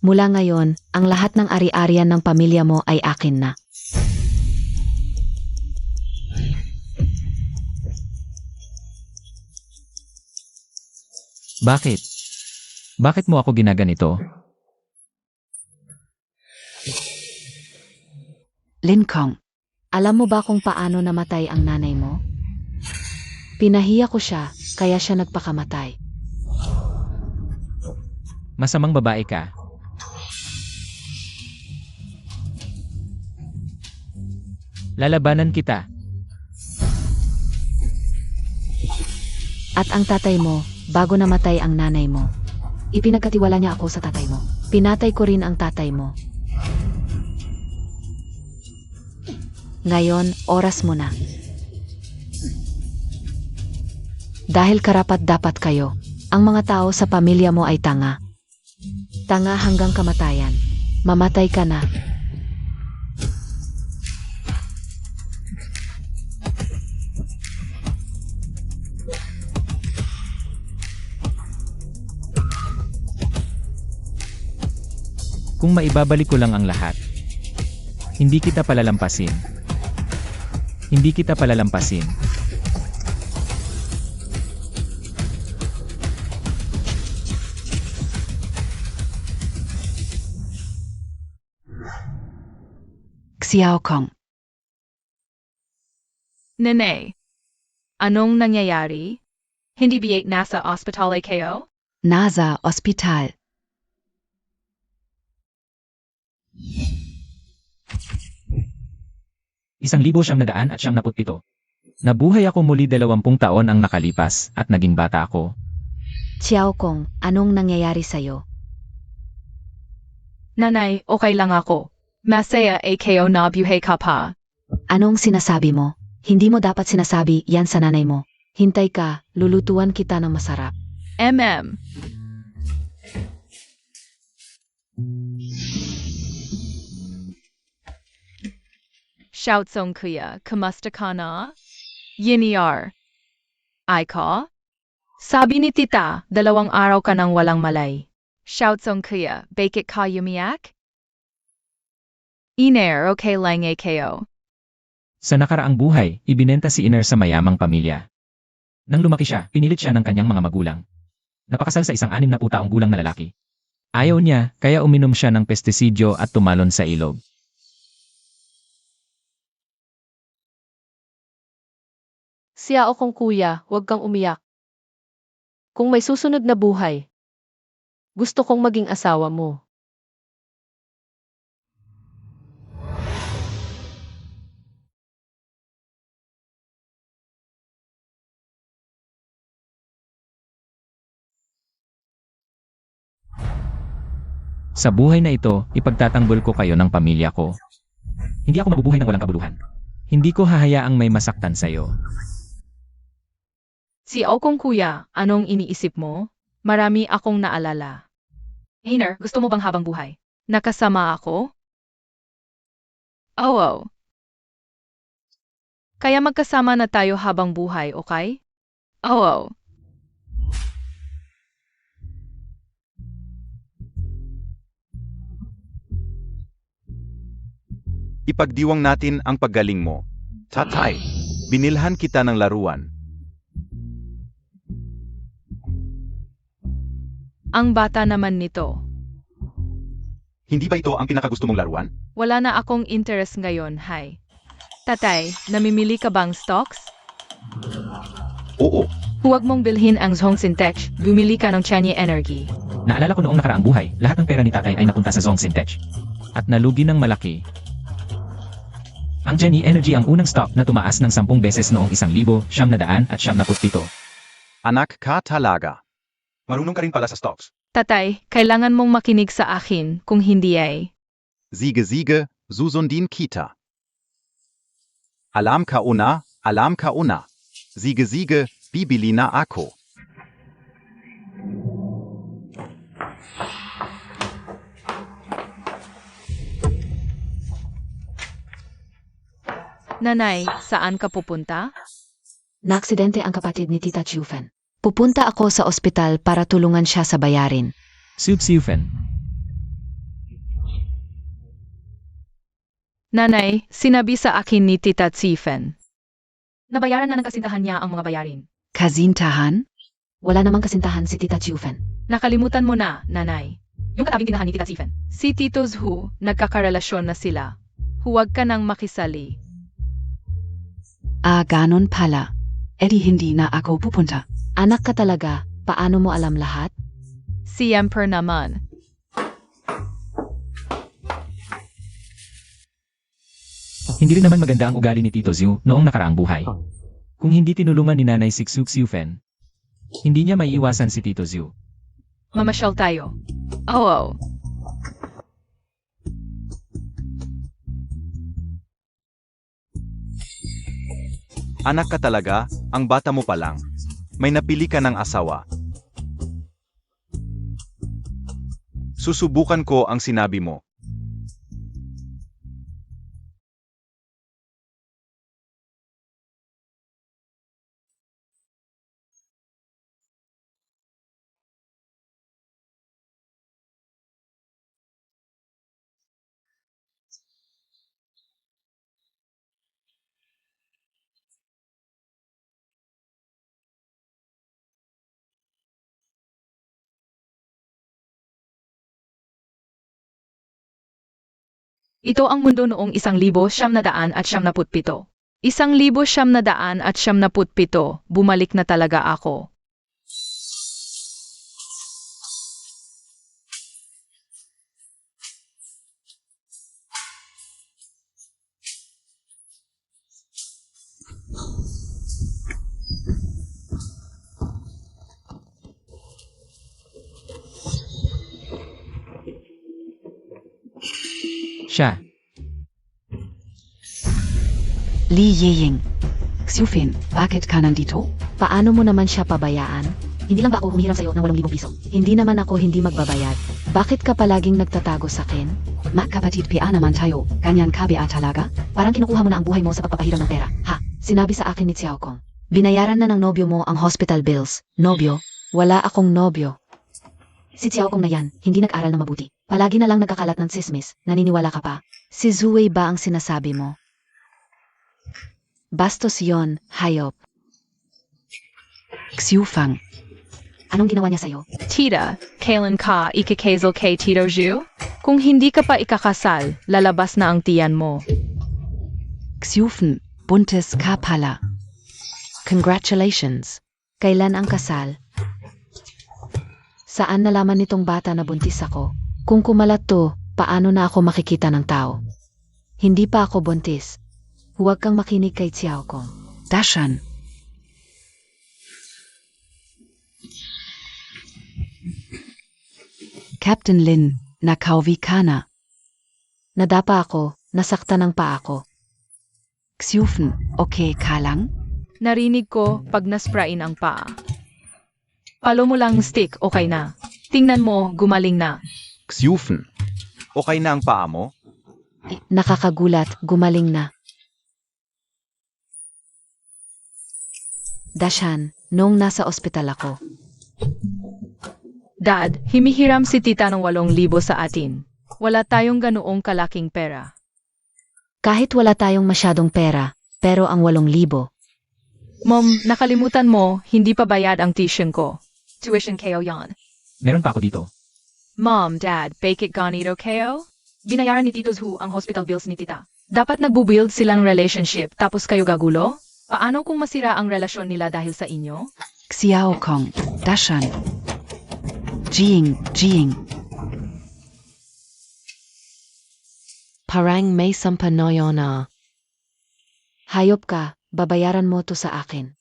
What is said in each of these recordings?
Mula ngayon, ang lahat ng ari-arian ng pamilya mo ay akin na. Bakit? Bakit mo ako ginaganito? Lincoln, alam mo ba kung paano namatay ang nanay mo? Pinahiya ko siya, kaya siya nagpakamatay. Masamang babae ka. Lalabanan kita. At ang tatay mo, bago namatay ang nanay mo, ipinagkatiwala niya ako sa tatay mo. Pinatay ko rin ang tatay mo. Ngayon, oras mo na. Dahil karapat-dapat kayo, ang mga tao sa pamilya mo ay tanga. Tanga hanggang kamatayan. Mamatay ka na. Kung maibabalik ko lang ang lahat. Hindi kita palalampasin. Hindi kita palalampasin. Xiao Kong. Nene, anong nangyayari? Hindi biyak nasa ospitale kayo? Nasa ospital. ₱1,977. Nabuhay ako muli 20 taon ang nakalipas at naging bata ako. Xiao Kong, anong nangyayari sa'yo? Nanay, okay lang ako. Masaya kayo na buhay ka pa. Anong sinasabi mo? Hindi mo dapat sinasabi yan sa nanay mo. Hintay ka, lulutuan kita ng masarap. MM. Shout song kuya, kamusta ka na? Yiniar. Ay ka? Sabi ni tita, 2 araw ka nang walang malay. Shout song kuya, bakit ka yumiyak? Iner, okay lang kayo. Sa nakaraang buhay, ibinenta si Iner sa mayamang pamilya. Nang lumaki siya, pinilit siya ng kanyang mga magulang. Napakasal sa isang 60 taong gulang na lalaki. Ayaw niya, kaya uminom siya ng pestisidyo at tumalon sa ilog. Siya o kong kuya, huwag kang umiyak. Kung may susunod na buhay, gusto kong maging asawa mo. Sa buhay na ito, ipagtatanggol ko kayo ng pamilya ko. Hindi ako mabubuhay ng walang kabuluhan. Hindi ko hahayaang may masaktan sa'yo. Si Okong kuya, anong iniisip mo? Marami akong naalala. Iner, gusto mo bang habang buhay? Nakasama ako? Oo. Kaya magkasama na tayo habang buhay, okay? Oo. Ipagdiwang natin ang paggaling mo. Tatay, binilhan kita ng laruan. Ang bata naman nito. Hindi ba ito ang pinakagusto mong laruan? Wala na akong interest ngayon, hay. Tatay, namimili ka bang stocks? Oo. Huwag mong bilhin ang Zhong Sintech, bumili ka ng Chanye Energy. Naalala ko noong nakaraang buhay, lahat ng pera ni tatay ay napunta sa Zong Sintech. At nalugi ng malaki. Ang Jenny Energy ang unang stock na tumaas ng 10 beses noong 1977. Anak ka talaga. Marunong ka rin pala sa stocks. Tatay, kailangan mong makinig sa akin, kung hindi ay. Sige, susundin kita. Alam ka una. Sige, bibili na ako. Nanay, saan ka pupunta? Naaksidente ang kapatid ni Tita Chufen. Pupunta ako sa ospital para tulungan siya sa bayarin. Siufen. Nanay, sinabi sa akin ni Tita Tsifen. Nabayaran na ng kasintahan niya ang mga bayarin. Kasintahan? Wala namang kasintahan si Tita Chufen. Nakalimutan mo na, nanay. Yung katabing tinahan ni Tita Tsifen. Si Tito Zhu, nagkakarelasyon na sila. Huwag ka nang makisali. Ganon pala. Edi hindi na ako pupunta. Anak ka talaga, paano mo alam lahat? Siyempre naman. Hindi rin naman maganda ang ugali ni Tito Zhu noong nakaraang buhay. Kung hindi tinulungan ni Nanay Siufen, hindi niya maiiwasan si Tito Zhu. Mamasyal tayo. Oo. Anak ka talaga, ang bata mo pa lang. May napili ka ng asawa. Susubukan ko ang sinabi mo. Ito ang mundo noong 1997. 1997, bumalik na talaga ako. Siya. Li Yeying. Xiufin, bakit ka nandito? Paano mo naman siya pabayaan? Hindi lang ba ako humihiram sa'yo ng 8,000 piso? Hindi naman ako hindi magbabayad. Bakit ka palaging nagtatago sa akin? Magkapatid pia naman tayo, ganyan ka ba talaga? Parang kinukuha mo na ang buhay mo sa pagpapahiram ng pera. Ha? Sinabi sa akin ni Xiao Kong. Binayaran na ng nobyo mo ang hospital bills. Nobyo? Wala akong nobyo. Si Xiao Kong na yan, hindi nag-aral na mabuti. Palagi na lang nagkakalat ng sismis. Naniniwala ka pa? Si Zuwei ba ang sinasabi mo? Bastos yon, hayop. Xiufang. Anong ginawa niya sa'yo? Tita, kailan ka ikikasal kay Tito Zhu? Kung hindi ka pa ikakasal, lalabas na ang tiyan mo. Xiufen, buntes ka pala. Congratulations. Kailan ang kasal? Saan nalaman nitong bata na buntis ako? Kung kumalat to, paano na ako makikita ng tao? Hindi pa ako buntis. Huwag kang makinig kay Xiao Kong. Dashan. Captain Lin, nakauwi ka na. Nadapa ako, nasaktan ng paa ko. Xiufen, okay ka lang? Narinig ko pag nasprain ang paa. Palo mo lang stick, okay na. Tingnan mo, gumaling na. Xiufen. Okay na ang paa mo? Nakakagulat, gumaling na. Dashan, noong nasa ospital ako. Dad, himihiram si tita ng 8,000 sa atin. Wala tayong ganoong kalaking pera. Kahit wala tayong masyadong pera, pero ang 8,000. Mom, nakalimutan mo, hindi pa bayad ang tuition ko. Tuition kayo yan. Meron pa ako dito. Mom, Dad, bakit ganito kayo? Binayaran ni Tito Zhu ang hospital bills ni tita. Dapat nagbubuild silang relationship tapos kayo gagulo? Paano kung masira ang relasyon nila dahil sa inyo? Xiao Kong, Dashan. Jing. Parang may sampanoyo na. Hayop ka, babayaran mo to sa akin.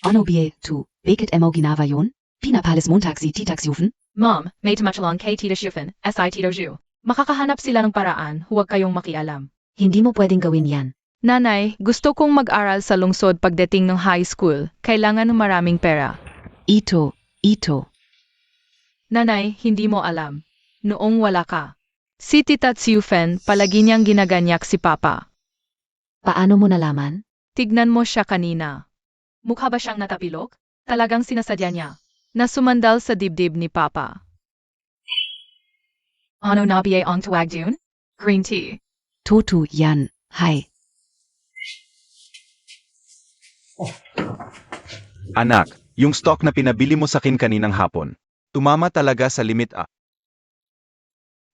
Ano ba tu, bakit mo ginawa yun? Pinapalis montag si Tita Xiufen? Mom, may tumatulong kay Tita Xiufen, SI Tito Zhu. Makakahanap sila ng paraan, huwag kayong makialam. Hindi mo pwedeng gawin yan. Nanay, gusto kong mag-aral sa lungsod pagdating ng high school. Kailangan ng maraming pera. Ito. Nanay, hindi mo alam. Noong wala ka, Si Tita Tsiufen, palagi niyang ginaganyak si Papa. Paano mo nalaman? Tignan mo siya kanina. Mukha ba siyang natapilok? Talagang sinasadya niya. Na sumandal sa dibdib ni Papa. Ano nabiye ang tuwag dun? Green tea. Totu Jan, hi. Anak, yung stock na pinabili mo sa akin kaninang hapon, tumama talaga sa limit A.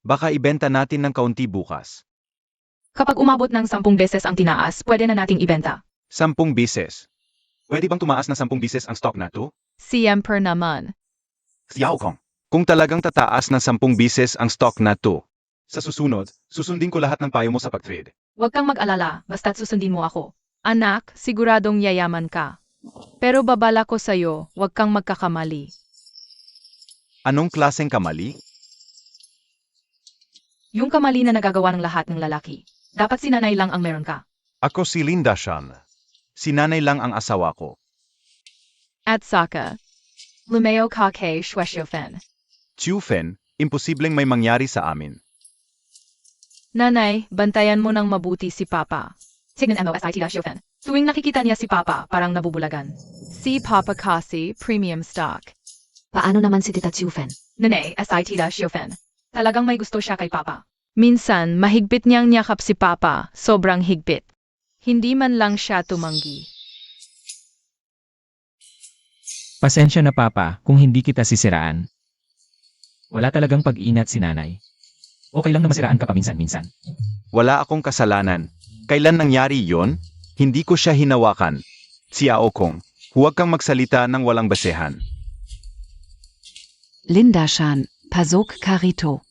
Baka ibenta natin ng kaunti bukas. Kapag umabot ng 10 beses ang tinaas, pwede na nating ibenta. 10 bises. Pwede bang tumaas na 10 bises ang stock na to? Siyempre naman. Xiao Kong. Kung talagang tataas ng 10 bises ang stock na to, sa susunod, susundin ko lahat ng payo mo sa pag-trade. Huwag kang mag-alala, basta't susundin mo ako. Anak, siguradong yayaman ka. Pero babala ko sa'yo, huwag kang magkakamali. Anong klaseng kamali? Yung kamali na nagagawa ng lahat ng lalaki. Dapat si nanay lang ang meron ka. Ako si Linda Shan. Si nanay lang ang asawa ko. At saka, lumeo ka kay Shueshiofen. Fen, imposibleng may mangyari sa amin. Nanay, bantayan mo ng mabuti si Papa. Tignan mo SIT Shueshiofen. Tuwing nakikita niya si Papa, parang nabubulagan. Si Papa kasi, premium stock. Paano naman si Tita Tsiufen? Nanay, SIT Shueshiofen. Talagang may gusto siya kay Papa. Minsan, mahigpit niyang niyakap si Papa, sobrang higpit. Hindi man lang siya tumanggi. Pasensya na Papa kung hindi kita sisiraan. Wala talagang pag-inat si nanay. Okay lang na masiraan ka paminsan-minsan. Wala akong kasalanan. Kailan nangyari yon? Hindi ko siya hinawakan. Xiao Kong, huwag kang magsalita ng walang basehan. Linda Shan, Pasok Karito.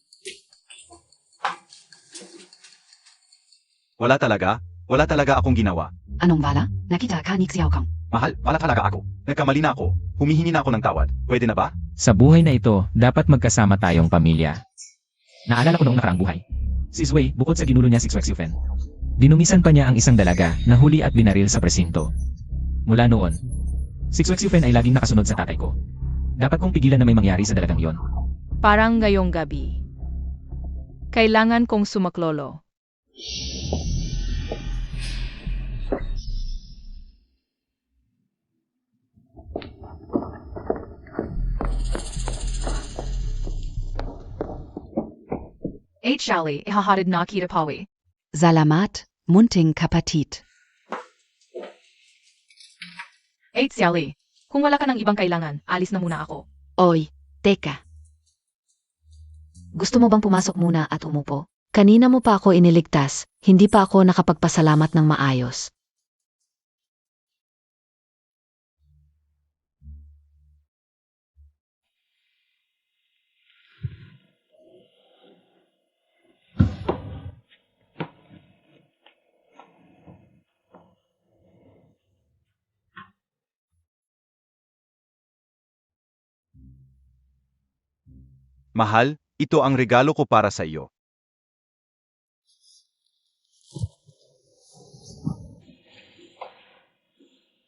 Wala talaga akong ginawa. Anong bala? Nakita ka ni Xiao Kong. Mahal, wala talaga ako. Nagkamali na ako. Humihingi na ako ng tawad. Pwede na ba? Sa buhay na ito, dapat magkasama tayong pamilya. Naalala ko noong nakaraang buhay. Si Zway, bukod sa ginulo niya si Xiufen, dinumisan pa niya ang isang dalaga na huli at binaril sa presinto. Mula noon, si Xiufen ay laging nakasunod sa tatay ko. Dapat kong pigilan na may mangyari sa dalagang yon. Parang ngayong gabi. Kailangan kong sumaklolo. Shali, ihahatid na kita pawi. Salamat, munting kapatit. Shali, kung wala ka ng ibang kailangan, alis na muna ako. Oy, teka. Gusto mo bang pumasok muna at umupo? Kanina mo pa ako iniligtas, hindi pa ako nakapagpasalamat ng maayos. Mahal, ito ang regalo ko para sa iyo.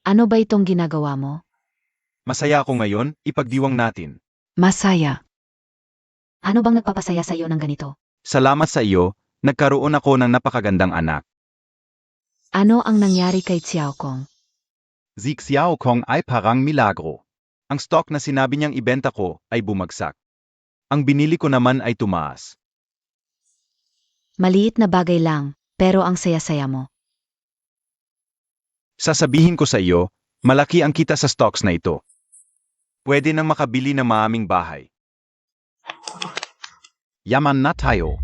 Ano ba itong ginagawa mo? Masaya ako ngayon, ipagdiwang natin. Masaya. Ano bang nagpapasaya sa iyo ng ganito? Salamat sa iyo, nagkaroon ako ng napakagandang anak. Ano ang nangyari kay Xiao Kong? Si Xiao Kong ay parang milagro. Ang stock na sinabi niyang ibenta ko ay bumagsak. Ang binili ko naman ay tumaas. Maliit na bagay lang, pero ang saya-saya mo. Sasabihin ko sa iyo, malaki ang kita sa stocks na ito. Pwede nang makabili ng maaming bahay. Yaman na tayo.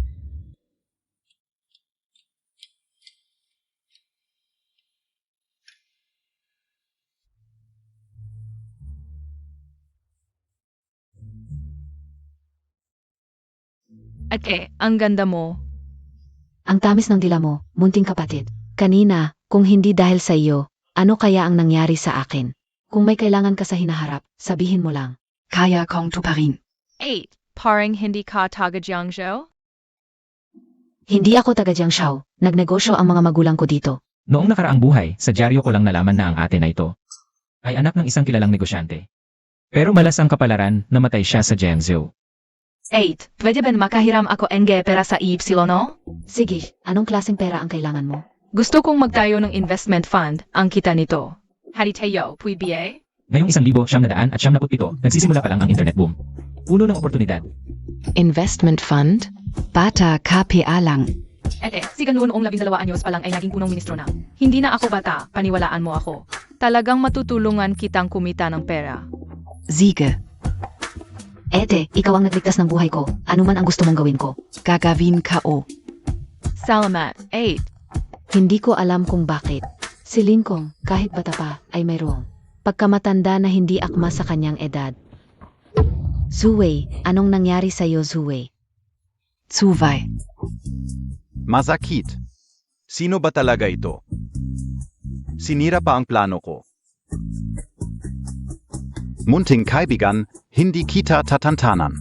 Ang ganda mo. Ang tamis ng dila mo, munting kapatid. Kanina, kung hindi dahil sa iyo, ano kaya ang nangyari sa akin? Kung may kailangan ka sa hinaharap, sabihin mo lang. Kaya Kong tuparin. 8. Paring hindi ka taga Jiangzhou? Hindi ako taga Jiangzhou, nagnegosyo ang mga magulang ko dito. Noong nakaraang buhay, sa dyaryo ko lang nalaman na ang ate na ito ay anak ng isang kilalang negosyante. Pero malas ang kapalaran, namatay siya sa Jiangzhou. 8. Pwede ba makahiram ako enge pera sa Y, no? Sige, anong klaseng pera ang kailangan mo? Gusto kong magtayo ng investment fund, ang kita nito. Hadi tayo, pwede? Ngayong 1,997, nagsisimula pa lang ang internet boom. Puno ng oportunidad. Investment Fund? Bata KPA lang. Si ganun noong 12 anyos pa lang ay naging punong ministro na. Hindi na ako bata, paniwalaan mo ako. Talagang matutulungan kitang kumita ng pera. Siege. Ete, ikaw ang nagligtas ng buhay ko. Ano man ang gusto mong gawin ko. Gagawin KO. Salamat. 8. Hindi ko alam kung bakit. Si Lincoln, kahit bata pa, ay mayroong pagkamatanda na hindi akma sa kanyang edad. Zuwei, anong nangyari sa'yo, Zuwei? Zuwei. Masakit. Sino ba talaga ito? Sinira pa ang plano ko. Munting kaibigan, hindi kita tatantanan.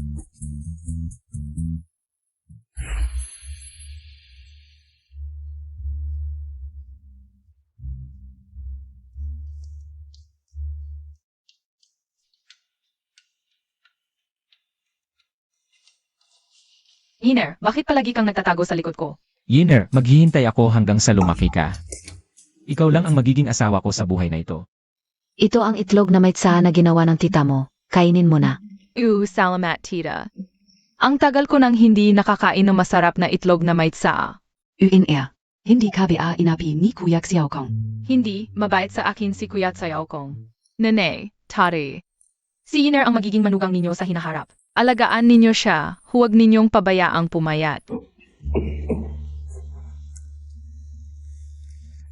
Iner, bakit palagi kang nagtatago sa likod ko? Yiner, maghihintay ako hanggang sa lumaki ka. Ikaw lang ang magiging asawa ko sa buhay na ito. Ito ang itlog na may tsaa na ginawa ng tita mo. Kainin mo na. Salamat, tita. Ang tagal ko nang hindi nakakain ng masarap na itlog na may tsaa. UNR. Hindi KBA inapi ni Kuya Xiaokong. Hindi, mabait sa akin si Kuya Sayao-kong. Nene, tari. Si Iner ang magiging manugang ninyo sa hinaharap. Alagaan ninyo siya, huwag ninyong pabayaang pumayat.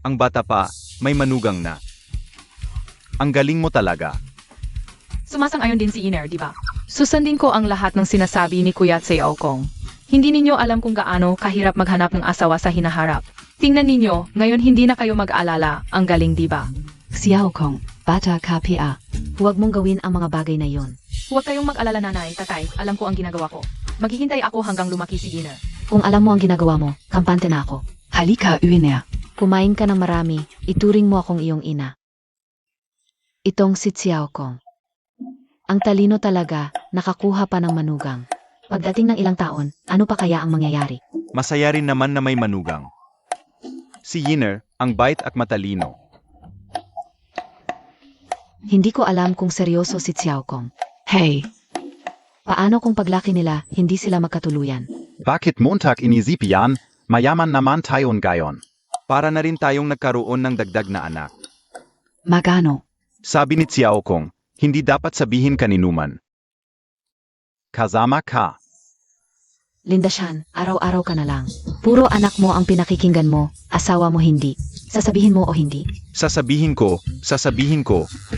Ang bata pa, may manugang na. Ang galing mo talaga. Sumasang-ayon din si Iner, di ba? Susundin ko ang lahat ng sinasabi ni Kuya Sayao-kong. Hindi ninyo alam kung gaano kahirap maghanap ng asawa sa hinaharap. Tingnan ninyo, ngayon hindi na kayo mag-alala, ang galing di ba? Xiaokong. Bata KPA. Huwag mong gawin ang mga bagay na yon. Huwag kayong mag-alala nanay, tatay, alam ko ang ginagawa ko. Maghihintay ako hanggang lumaki si Iner. Kung alam mo ang ginagawa mo, kampante na ako. Halika UNR. Kumain ka ng marami, ituring mo akong iyong ina. Itong si Xiaokong. Ang talino talaga, nakakuha pa ng manugang. Pagdating ng ilang taon, ano pa kaya ang mangyayari? Masaya rin naman na may manugang. Si Yiner, ang bait at matalino. Hindi ko alam kung seryoso si Xiaokong. Hey. Paano kung paglaki nila, hindi sila magkatuluyan? Bakit Montag inisip yan? Mayaman naman tayo ngayon. Para na rin tayong nagkaroon ng dagdag na anak. Magano. Sabi ni Xiaokong, hindi dapat sabihin kaninuman. Kasama ka. Lindasyan, araw-araw ka na lang. Puro anak mo ang pinakikinggan mo, asawa mo hindi. Sasabihin mo o hindi? Sasabihin ko,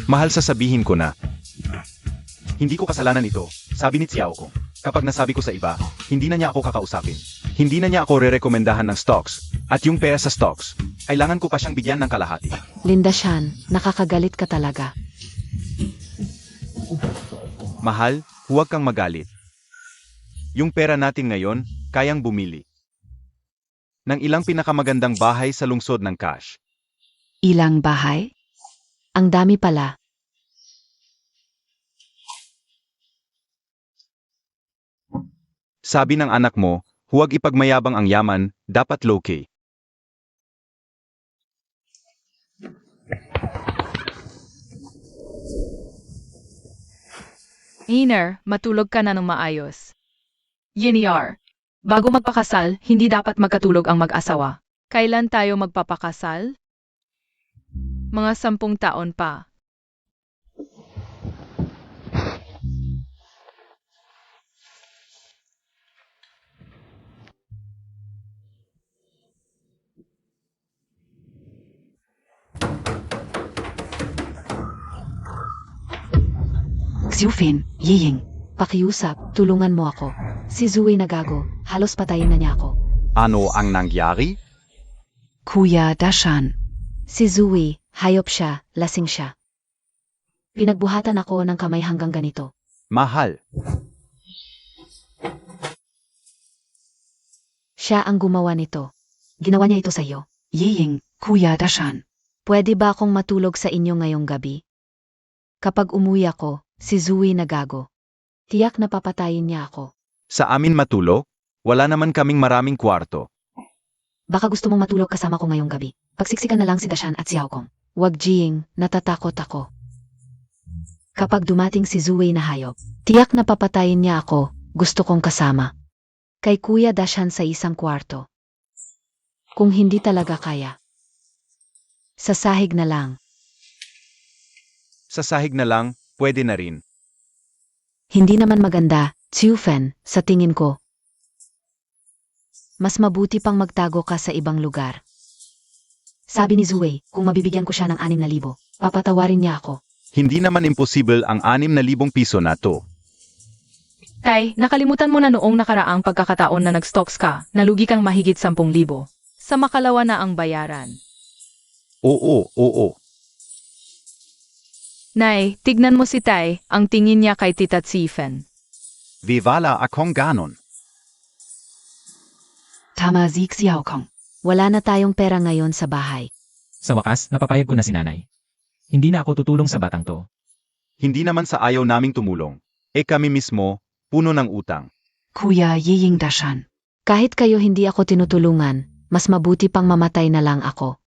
mahal sasabihin ko na. Hindi ko kasalanan ito, sabi ni Xiaokong. Kapag nasabi ko sa iba, hindi na niya ako kakausapin. Hindi na niya ako rerekomendahan ng stocks. At yung pera sa stocks, kailangan ko pa siyang bigyan ng kalahati. Lindasyan, nakakagalit ka talaga. Mahal, huwag kang magalit. Yung pera natin ngayon, kayang bumili ng ilang pinakamagandang bahay sa lungsod ng Cash. Ilang bahay? Ang dami pala. Sabi ng anak mo, huwag ipagmayabang ang yaman, dapat low-key. Iner, matulog ka na ng maayos. Yiniar, bago magpakasal, hindi dapat magkatulog ang mag-asawa. Kailan tayo magpapakasal? Mga 10 taon pa. Xiufin, Yiying. Pakiusap, tulungan mo ako. Si Zui nagago, halos patayin na niya ako. Ano ang nangyari? Kuya Dashan. Si Zui, hayop siya, lasing siya. Pinagbuhatan ako ng kamay hanggang ganito. Mahal. Siya ang gumawa nito. Ginawa niya ito sa iyo. Yiying, Kuya Dashan. Pwede ba akong matulog sa inyo ngayong gabi? Kapag umuwi ako, si Zui nagago. Tiyak na papatayin niya ako. Sa amin matulog? Wala naman kaming maraming kwarto. Baka gusto mong matulog kasama ko ngayong gabi. Pagsiksikan na lang si Dashan at Xiao Kong. Wag Jing, natatakot ako. Kapag dumating si Zuwei na hayop, tiyak na papatayin niya ako, gusto kong kasama. Kay Kuya Dashan sa isang kwarto. Kung hindi talaga kaya. Sa sahig na lang. Sa sahig na lang, pwede na rin. Hindi naman maganda, Xiufen, sa tingin ko. Mas mabuti pang magtago ka sa ibang lugar. Sabi ni Zuwei, kung mabibigyan ko siya ng 6,000, papatawarin niya ako. Hindi naman imposible ang 6,000 piso na to. Tay, nakalimutan mo na noong nakaraang pagkakataon na nag-stocks ka, nalugi kang mahigit 10,000. Sa makalawa na ang bayaran. Oo. Nay, tignan mo si Tay, ang tingin niya kay Tita Tsifen. Vivala akong ganon. Tama Sieg Xiao Kong. Wala na tayong pera ngayon sa bahay. Sa wakas, napapayag ko na si nanay. Hindi na ako tutulong sa batang to. Hindi naman sa ayaw naming tumulong. Kami mismo, puno ng utang. Kuya Yiying Dashan. Kahit kayo hindi ako tinutulungan, mas mabuti pang mamatay na lang ako.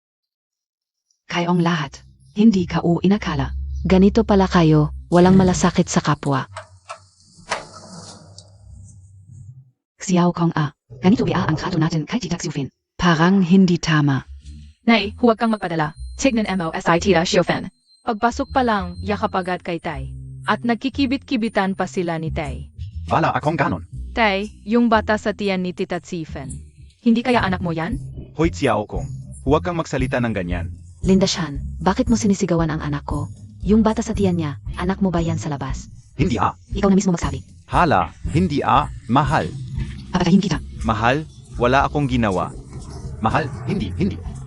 Kayong lahat. Hindi ka o inakala. Ganito pala kayo, walang malasakit sa kapwa. Xiao Kong ganito ba ang trato natin kay Tita Xiufin? Parang hindi tama. Nay, huwag kang magpadala. Tignan mo si Tita Xiufen. Pagpasok pa lang, yakap agad kay Tay. At nagkikibit-kibitan pa sila ni Tay. Vala akong ganon. Tay, yung bata sa tiyan ni Tita Tsifen. Hindi kaya anak mo yan? Hoy Xiao Kong, huwag kang magsalita ng ganyan. Linda Shan, bakit mo sinisigawan ang anak ko? Yung bata sa tiyan niya, anak mo ba yan sa labas? Hindi Ikaw na mismo magsabi. Hala, hindi mahal. Papatayin kita. Mahal, wala akong ginawa. Mahal, hindi.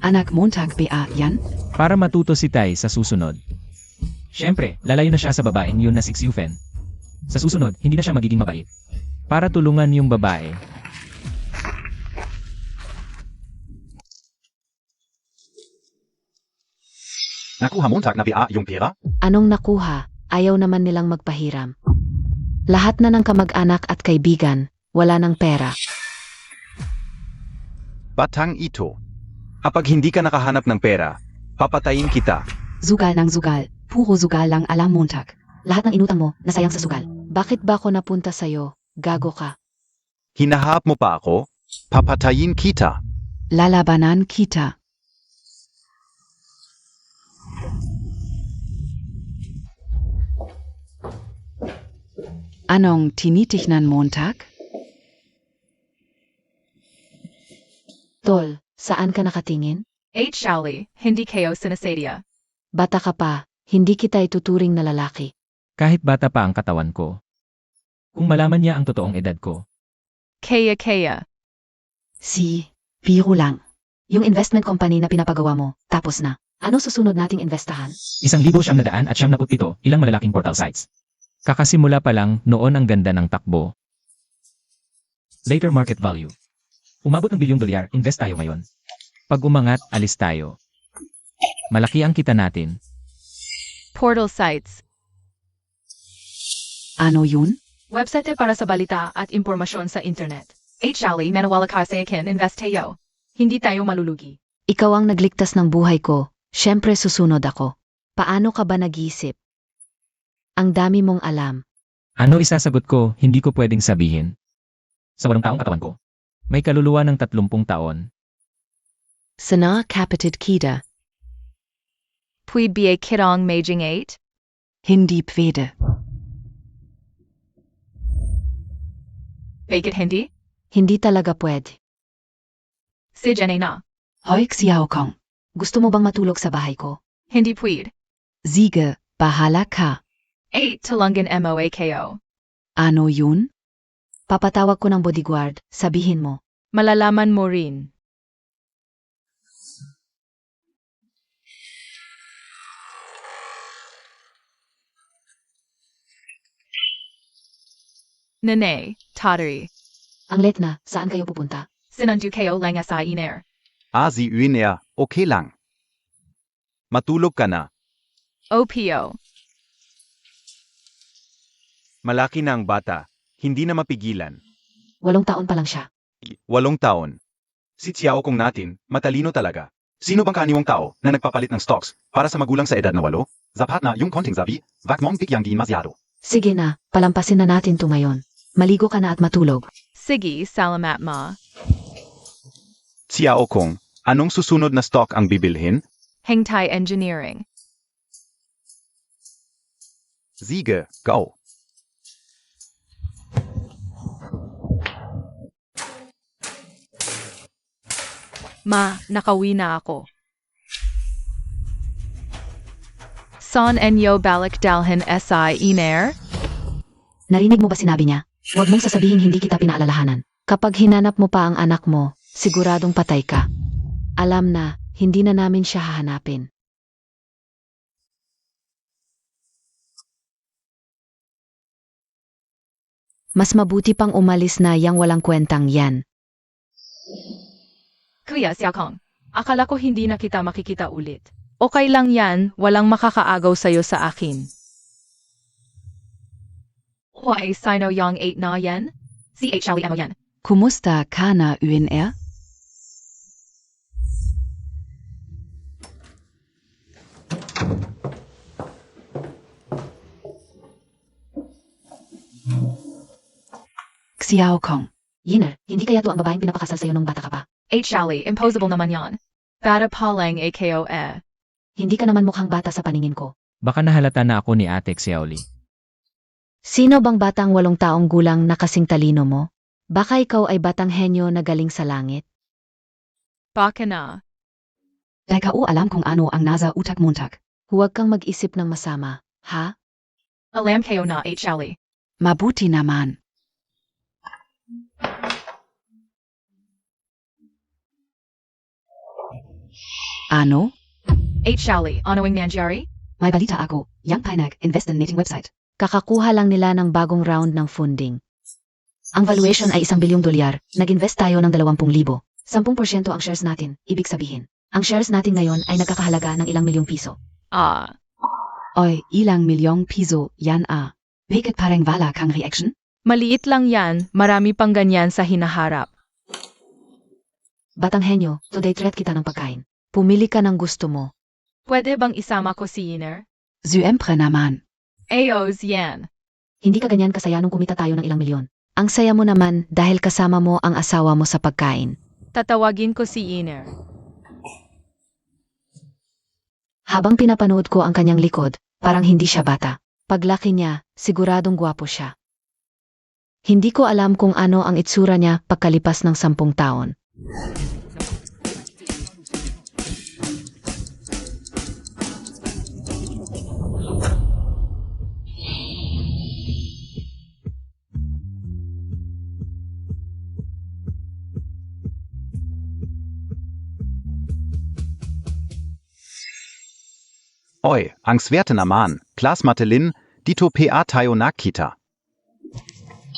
Anak Montag ba yan? Para matuto si Tay sa susunod. Siyempre, lalayo na siya sa babaeng yun na si Xiufen. Sa susunod, hindi na siya magiging mabait. Para tulungan yung babae. Nakuha Montag na ba yung pera? Anong nakuha? Ayaw naman nilang magpahiram. Lahat na ng kamag-anak at kaibigan, wala ng pera. Batang ito. Kapag hindi ka nakahanap ng pera, papatayin kita. Sugal ng sugal. Puro sugal lang alam Montag. Lahat ng inutang mo, nasayang sa sugal. Bakit ba ako napunta sa'yo? Gago ka. Hinahap mo pa ako? Papatayin kita. Lalabanan kita. Anong tinitignan Montag? Tol, saan ka nakatingin? Shally, hindi kayo sinasadya. Bata ka pa, hindi kita ituturing na lalaki. Kahit bata pa ang katawan ko. Kung malaman niya ang totoong edad ko. Kaya. Biro lang. Yung investment company na pinapagawa mo, tapos na. Ano susunod nating investahan? 1,977, ilang malalaking portal sites. Kakasimula pa lang, noon ang ganda ng takbo. Later market value. Umabot ng $1 billion, invest tayo ngayon. Pag umangat, alis tayo. Malaki ang kita natin. Portal sites. Ano yun? Website para sa balita at impormasyon sa internet. Shally, manawala ka sa akin, invest tayo. Hindi tayo malulugi. Ikaw ang nagligtas ng buhay ko, syempre susunod ako. Paano ka ba nag-iisip? Ang dami mong alam. Ano isasagot ko, hindi ko pwedeng sabihin. Sa 8 taong katawan ko. May kaluluwa ng 30 taon. Sana kapatid kita. Pwede ba kitang maging 8? Hindi pwede. Bakit hindi? Hindi talaga pwede. Si Jenny na. Hoy Xiao Kong. Gusto mo bang matulog sa bahay ko? Hindi pwede. Sige, bahala ka. 8 talungan MOAKO. Ano yun? Papatawag ko ng bodyguard, sabihin mo. Malalaman mo rin. Nene, Tatari. Ang let na, saan kayo pupunta? Sinundu kayo lang sa iner. Si Uiner, okay lang. Matulog ka na. OPO. Malaki na ang bata, hindi na mapigilan. 8 taon pa lang siya. 8 taon. Si Xiao Kong natin, matalino talaga. Sino bang kaniwang tao na nagpapalit ng stocks para sa magulang sa edad na 8? Zapat na yung konting zabi, wag mong bigyang din masyado. Sige na, palampasin na natin to ngayon. Maligo ka na at matulog. Sige, salamat ma. Xiao Kong, anong susunod na stock ang bibilhin? Hengtai Engineering. Sige, go. Ma, nakauwi na ako. Son enyo balik dalhin si iner? Narinig mo ba sinabi niya? Huwag mong sasabihin hindi kita pinaalalahanan. Kapag hinanap mo pa ang anak mo, siguradong patay ka. Alam na, hindi na namin siya hahanapin. Mas mabuti pang umalis na yang walang kwentang yan. Kuya Xiaokong, akala ko hindi na kita makikita ulit. Okay lang yan, walang makakaagaw sa'yo sa akin. Why, sino yang 8 na yan? Si Charlie mo yan. Kumusta ka na, UNR? Xiao Kong. Yiner, hindi kaya to ang babaeng pinapakasal sa'yo nung bata ka pa? Charlie, impossible naman yan. Bata pa lang ako eh. Hindi ka naman mukhang bata sa paningin ko. Baka nahalata na ako ni Ate Xiaoli. Sino bang batang 8 taong gulang na kasing talino mo? Baka ikaw ay batang henyo na galing sa langit? Baka na. Ikaw alam kung ano ang nasa utak muntak. Huwag kang mag-isip ng masama, ha? Alam kayo na, Charlie. Mabuti naman. Ano? Charlie, anoing nangyari? May balita ako. Yang Pinag Investment Website. Kakakuha lang nila ng bagong round ng funding. Ang valuation ay $1 billion. Nag-invest tayo ng 20,000. 10% ang shares natin, ibig sabihin. Ang shares natin ngayon ay nagkakahalaga ng ilang milyong piso. Ah, Oy, ilang milyong piso yan ah. Bakit parang wala kang reaction? maliit lang yan, marami pang ganyan sa hinaharap. Batang henyo, today treat kita ng pagkain. Pumili ka ng gusto mo. Pwede bang isama ko si Iner? Siyempre naman. Ayos yan. Hindi ka ganyan kasaya nung kumita tayo ng ilang milyon. Ang saya mo naman dahil kasama mo ang asawa mo sa pagkain. Tatawagin ko si Iner. Habang pinapanood ko ang kanyang likod, parang hindi siya bata. Paglaki niya, siguradong gwapo siya. Hindi ko alam kung ano ang itsura niya pagkalipas ng 10 taon. Oy, ang swerte naman. Klas Matelin, dito PA tayo nakita.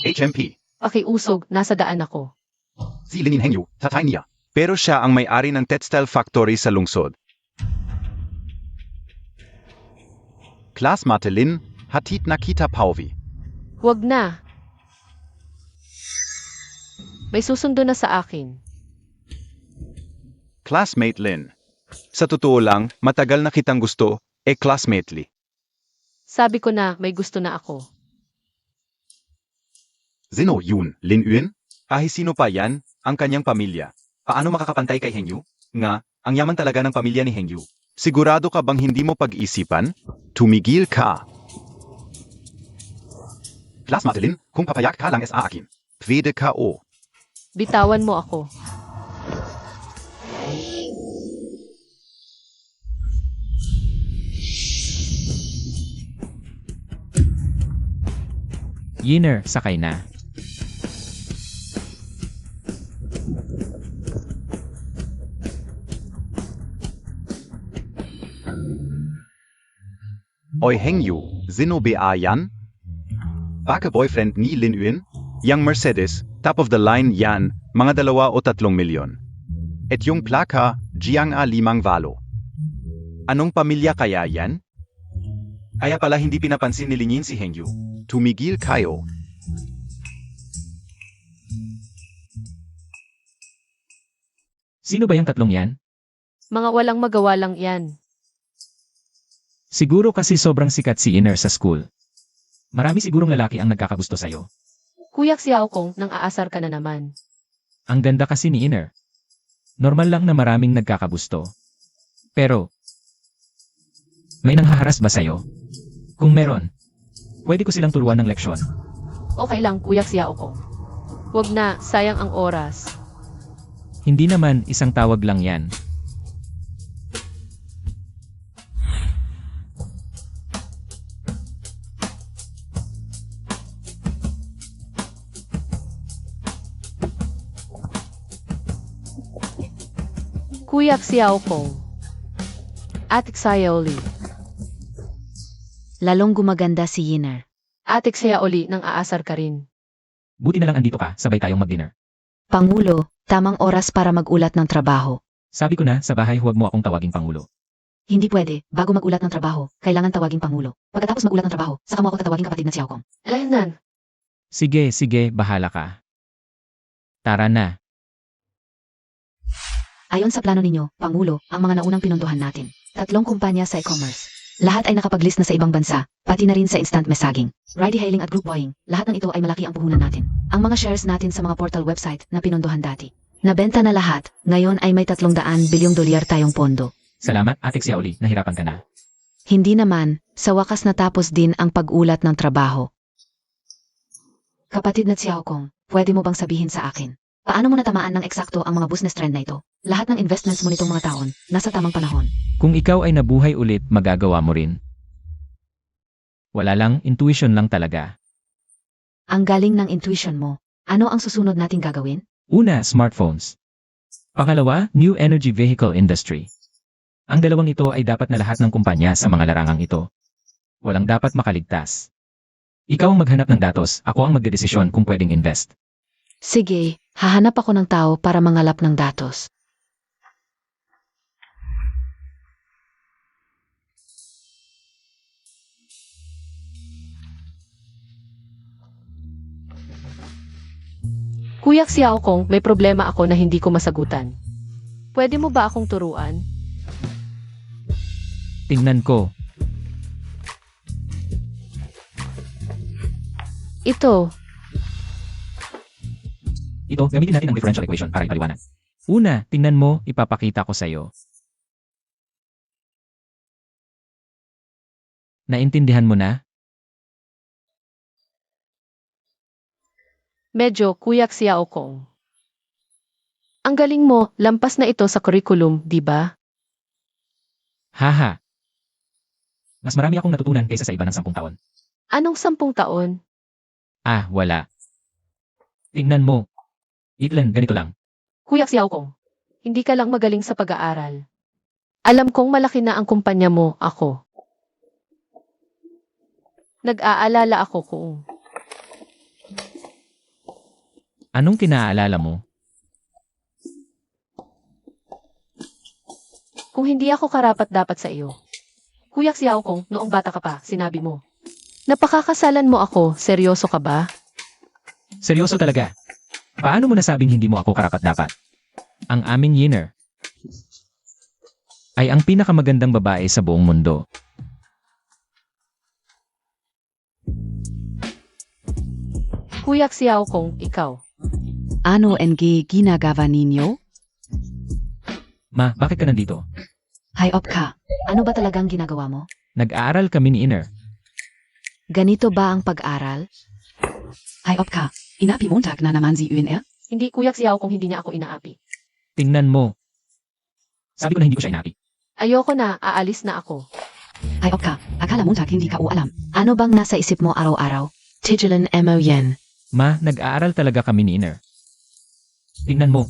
HMP, Pakiusog, nasa daan ako. si Linin Hengyu, tatay niya. Pero siya ang may-ari ng textile factory sa lungsod. Klas Matelin, hatid nakita Pauvi. Huwag na. May susundo na sa akin. Classmate Lin. Sa totoo lang, matagal na kitang gusto, classmate Li. Sabi ko na may gusto na ako. Sino yun, Lin Yun? Kahit sino pa yan, ang kanyang pamilya. Paano makakapantay kay Hengyu? Nga, ang yaman talaga ng pamilya ni Hengyu. Sigurado ka bang hindi mo pag-isipan? Tumigil ka. Class Madeline, kung papayag ka lang sa akin. Pwede ka o. Bitawan mo ako. Yiner, sakay na. Oy Hengyu, sino ba yan? Baka boyfriend ni Lin Yun? Yang Mercedes, top of the line yan, mga 2 o 3 milyon. At yung plaka, Jiang A 5 valo. Anong pamilya kaya yan? Kaya pala hindi pinapansin ni Linin si Hengyu. Tumigil kayo. Sino ba yung tatlong yan? Mga walang magawa lang yan. Siguro kasi sobrang sikat si Iner sa school. Marami sigurong lalaki ang nagkakagusto sa'yo. Kuya Xiaokong, nang aasar ka na naman. Ang ganda kasi ni Iner. Normal lang na maraming nagkakagusto. Pero, may nanghaharas ba sa'yo? Kung meron, pwede ko silang turuan ng leksyon. Okay lang, Kuya Xiaokong. Huwag na, sayang ang oras. Hindi naman, isang tawag lang yan. Kuya Xiaokong. Atik Xiaoli. Lalong gumaganda si Yiner. Atik Xiaoli, nang aasar ka rin. Buti na lang andito ka, sabay tayong mag-dinner. Pangulo, tamang oras para mag-ulat ng trabaho. Sabi ko na, sa bahay huwag mo akong tawaging Pangulo. Hindi pwede, bago mag-ulat ng trabaho, kailangan tawaging Pangulo. Pagkatapos mag-ulat ng trabaho, saka mo ako tatawaging kapatid na Xiaokong. Layanan. Sige, sige, bahala ka. Tara na. Ayon sa plano ninyo, Pangulo, ang mga naunang pinunduhan natin. 3 kumpanya sa e-commerce. Lahat ay nakapag-list na sa ibang bansa, pati na rin sa instant messaging, ride-hailing at group buying. Lahat ng ito ay malaki ang puhunan natin. Ang mga shares natin sa mga portal website na pinunduhan dati. Nabenta na lahat, ngayon ay may 300 bilyong dolyar tayong pondo. Salamat, Ate Xiaoli, nahirapan ka na. Hindi naman, sa wakas natapos din ang pag-ulat ng trabaho. Kapatid na Xiaokong, pwede mo bang sabihin sa akin? Paano mo natamaan ng eksakto ang mga business trend na ito? Lahat ng investments mo nitong mga taon, nasa tamang panahon. Kung ikaw ay nabuhay ulit, magagawa mo rin. Wala lang, intuition lang talaga. Ang galing ng intuition mo. Ano ang susunod nating gagawin? Una, smartphones. Pangalawa, new energy vehicle industry. Ang dalawang ito ay dapat na lahat ng kumpanya sa mga larangang ito. Walang dapat makaligtas. Ikaw ang maghanap ng datos, ako ang magdedesisyon kung pwedeng invest. Sige, hahanap ako ng tao para mangalap ng datos. Kuya Xiaokong, may problema ako na hindi ko masagutan. Pwede mo ba akong turuan? Tingnan ko. Ito, Ito, gamitin natin ang differential equation para ipaliwanag. Una, tingnan mo, ipapakita ko sa'yo. Naintindihan mo na? medyo Kuya Xiaokong. Ang galing mo, lampas na ito sa curriculum, di ba? Haha. Mas marami akong natutunan kaysa sa iba ng 10 taon. Anong 10 taon? Ah, wala. Tingnan mo. Itlan, ganito lang. Kuya Xiaokong, hindi ka lang magaling sa pag-aaral. Alam kong malaki na ang kumpanya mo, ako. Nag-aalala ako kung Anong kinaalala mo? kung hindi ako karapat-dapat sa iyo. Kuya Xiaokong, noong bata ka pa, sinabi mo. Napakakasalan mo ako, seryoso ka ba? Seryoso talaga. Paano mo nasabing hindi mo ako karapat-dapat? Ang aming Yiner ay ang pinakamagandang babae sa buong mundo. Kuya Xiaokong, ikaw. Ano NG ginagawa ninyo? Ma, bakit ka nandito? Hayop ka. Ano ba talagang ginagawa mo? Nag-aaral kami ni Iner. Ganito ba ang pag-aral? Hayop ka. Inapi Montag na naman si UNR? Hindi Kuya Xiaokong, hindi niya ako inaapi. Tingnan mo. Sabi ko na hindi ko siya inapi. Ayoko na, aalis na ako. Hayop ka. Akala Montag hindi ka ualam. Ano bang nasa isip mo araw-araw? Tijulan mo yan. Ma, nag-aaral talaga kami ni Iner. Tingnan mo.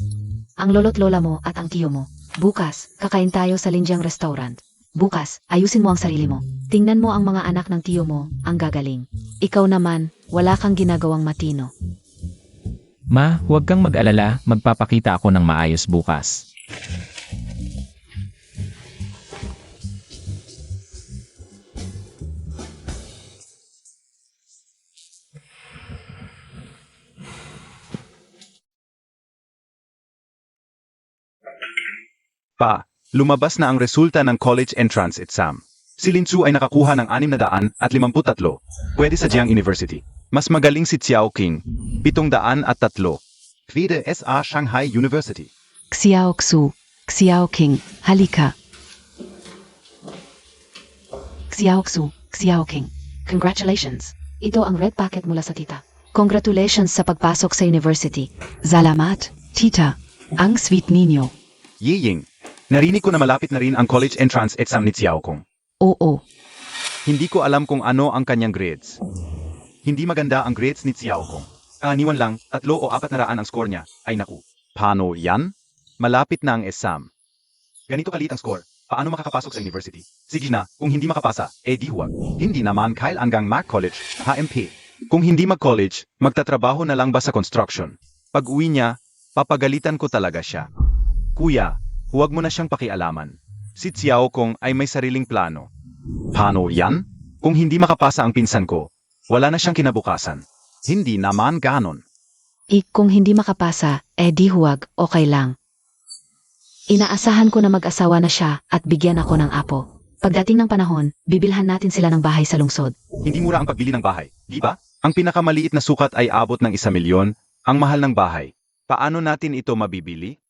Ang lolo't lola mo at ang tiyo mo. Bukas, kakain tayo sa Linjiang Restaurant. Bukas, ayusin mo ang sarili mo. Tingnan mo ang mga anak ng tiyo mo, ang gagaling. Ikaw naman, wala kang ginagawang matino. Ma, huwag kang mag-alala, magpapakita ako ng maayos bukas. Lumabas na ang resulta ng college entrance exam. Si Linsu ay nakakuha ng 653. Pwede sa Jiang University. Mas magaling si Xiao King. 703. Pwede sa Shanghai University. Xiao Xu, Xiao King, halika. Xiao Xu, Xiao King. Congratulations. Ito ang red packet mula sa tita. Congratulations sa pagpasok sa university. Salamat, tita. Ang sweet ninyo. Yiying, narinig ko na malapit na rin ang college entrance exam ni Xiao Kong. Oo. Hindi ko alam kung ano ang kanyang grades. Hindi maganda ang grades ni Xiao Kong. Aniwan lang, 3 o 400 ang score niya. Ay naku. Paano yan? Malapit na ang exam. Ganito kalit ang score. Paano makakapasok sa university? Sige na, kung hindi makapasa, di huwag. Hindi naman kailangang mag-college, HMP. Kung hindi mag-college, magtatrabaho na lang ba sa construction? Pag uwi niya, papagalitan ko talaga siya. Kuya, huwag mo na siyang pakialaman. Si Xiao Kong ay may sariling plano. Paano yan? Kung hindi makapasa ang pinsan ko, wala na siyang kinabukasan. Hindi naman ganon. Kung hindi makapasa, di huwag, okay lang. Inaasahan ko na mag-asawa na siya at bigyan ako ng apo. Pagdating ng panahon, bibilhan natin sila ng bahay sa lungsod. Hindi mura ang pagbili ng bahay, di ba? Ang pinakamaliit na sukat ay abot ng 1 milyon, ang mahal ng bahay. Paano natin ito mabibili?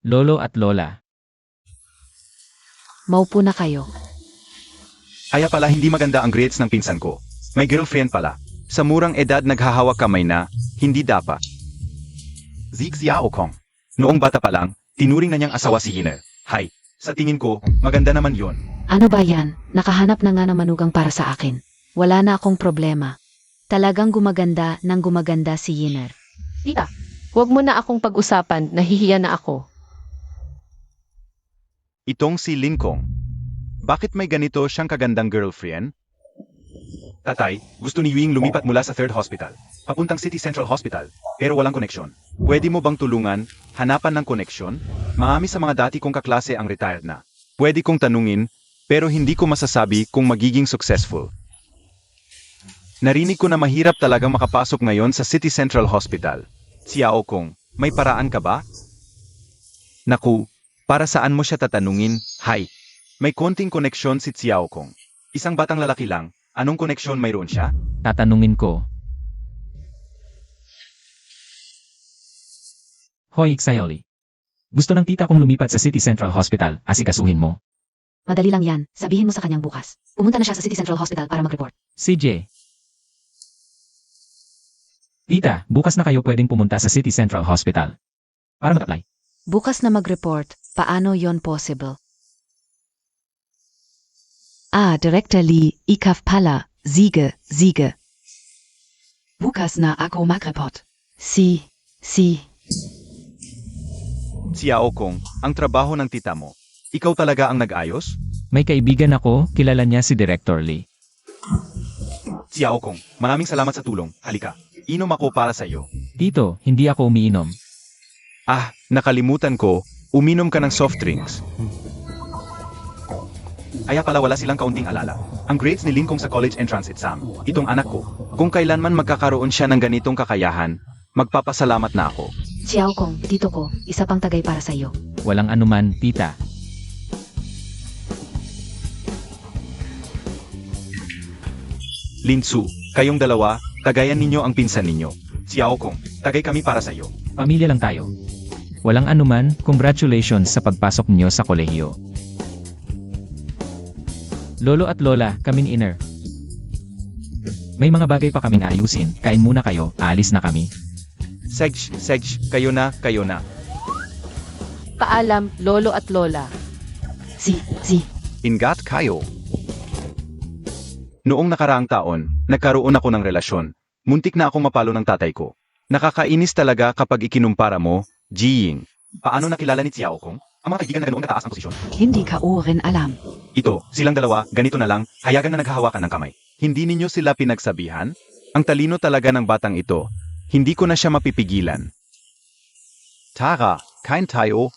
Lolo at Lola. Maupo na kayo. Kaya pala hindi maganda ang grades ng pinsan ko. May girlfriend pala. Sa murang edad naghahawak kamay na, hindi dapat. Xiao Kong. Noong bata pa lang, tinuring na niyang asawa si Yiner. Hay, sa tingin ko, maganda naman yon. Ano ba yan? Nakahanap na nga ng manugang para sa akin. Wala na akong problema. Talagang gumaganda ng gumaganda si Yiner. Tita, huwag mo na akong pag-usapan, nahihiya na ako. Itong si Lincoln. Bakit may ganito siyang kagandang girlfriend? Tatay, gusto ni Ying lumipat mula sa 3rd Hospital, papuntang City Central Hospital, pero walang koneksyon. Pwede mo bang tulungan, hanapan ng koneksyon? Marami sa mga dati kong kaklase ang retired na. Pwede kong tanungin, pero hindi ko masasabi kung magiging successful. Narinig ko na mahirap talagang makapasok ngayon sa City Central Hospital. Xiao Kong, may paraan ka ba? Naku, para saan mo siya tatanungin? Hay, may konting koneksyon si Xiao Kong. Isang batang lalaki lang, anong koneksyon mayroon siya? Tatanungin ko. Hoy, Xiaoli. Gusto ng tita kong lumipat sa City Central Hospital, asikasuhin mo. Madali lang yan. Sabihin mo sa kanyang bukas. Pumunta na siya sa City Central Hospital para mag-report. CJ. Tita, bukas na kayo pwedeng pumunta sa City Central Hospital. Para mag-apply. Bukas na mag-report. Paano yon possible? Director Lee, ikaf pala, Siege. Bukas na ako magreport. Si. Xiao Kong, ang trabaho ng tita mo. Ikaw talaga ang nag-ayos? May kaibigan ako, kilala niya si Director Lee. Xiao Kong, maraming salamat sa tulong. Halika, inom ako para sa iyo. Tito, hindi ako umiinom. Nakalimutan ko, uminom ka ng soft drinks. Kaya pala wala silang kaunting alala. Ang grades ni Lincoln sa college entrance exam, itong anak ko. Kung kailanman magkakaroon siya ng ganitong kakayahan, magpapasalamat na ako. Xiao Kong, tito ko, isa pang tagay para sa iyo. Walang anuman, tita. Linsu, kayong dalawa, tagayan ninyo ang pinsan ninyo. Xiao Kong, tagay kami para sa iyo. Pamilya lang tayo. Walang anuman, congratulations sa pagpasok niyo sa kolehiyo. Lolo at Lola, kaming Inner. May mga bagay pa kaming ayusin, kain muna kayo, aalis na kami. Sej, kayo na. Paalam, lolo at lola. Si. Ingat kayo. Noong nakaraang taon, nagkaroon ako ng relasyon. Muntik na akong mapalo ng tatay ko. Nakakainis talaga kapag ikinumpara mo, Jiying. Paano nakilala ni Xiao Kong? Ang mga kaibigan na ganoong kataas ang posisyon. Hindi ka rin alam. Ito, silang dalawa, ganito na lang, hayagan na naghahawakan ng kamay. Hindi ninyo sila pinagsabihan? Ang talino talaga ng batang ito. Hindi ko na siya mapipigilan. Tara, kain tayo.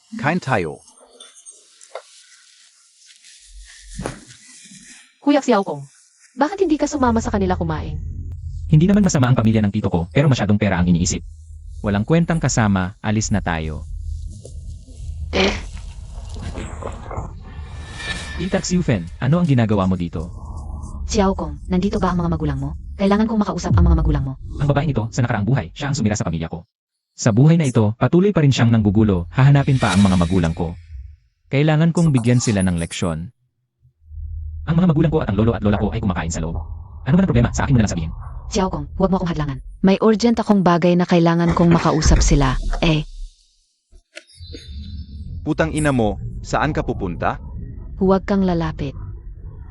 Kuya Xiao Kong, bakit hindi ka sumama sa kanila kumain? Hindi naman masama ang pamilya ng tito ko, pero masyadong pera ang iniisip. Walang kwentang kasama, alis na tayo. Tita Xiufen, ano ang ginagawa mo dito? Xiao Kong, nandito ba ang mga magulang mo? Kailangan kong makausap ang mga magulang mo. Ang babaeng ito, sa nakaraang buhay, siya ang sumira sa pamilya ko. Sa buhay na ito, patuloy pa rin siyang nanggugulo, hahanapin pa ang mga magulang ko. Kailangan kong bigyan sila ng leksyon. Ang mga magulang ko at ang lolo at lola ko ay kumakain sa loob. Ano ba ang problema? Sa akin mo na lang sabihin. Xiao Kong, huwag mo akong hadlangan. May urgent akong bagay na kailangan kong makausap sila. Putang ina mo, saan ka pupunta? Huwag kang lalapit.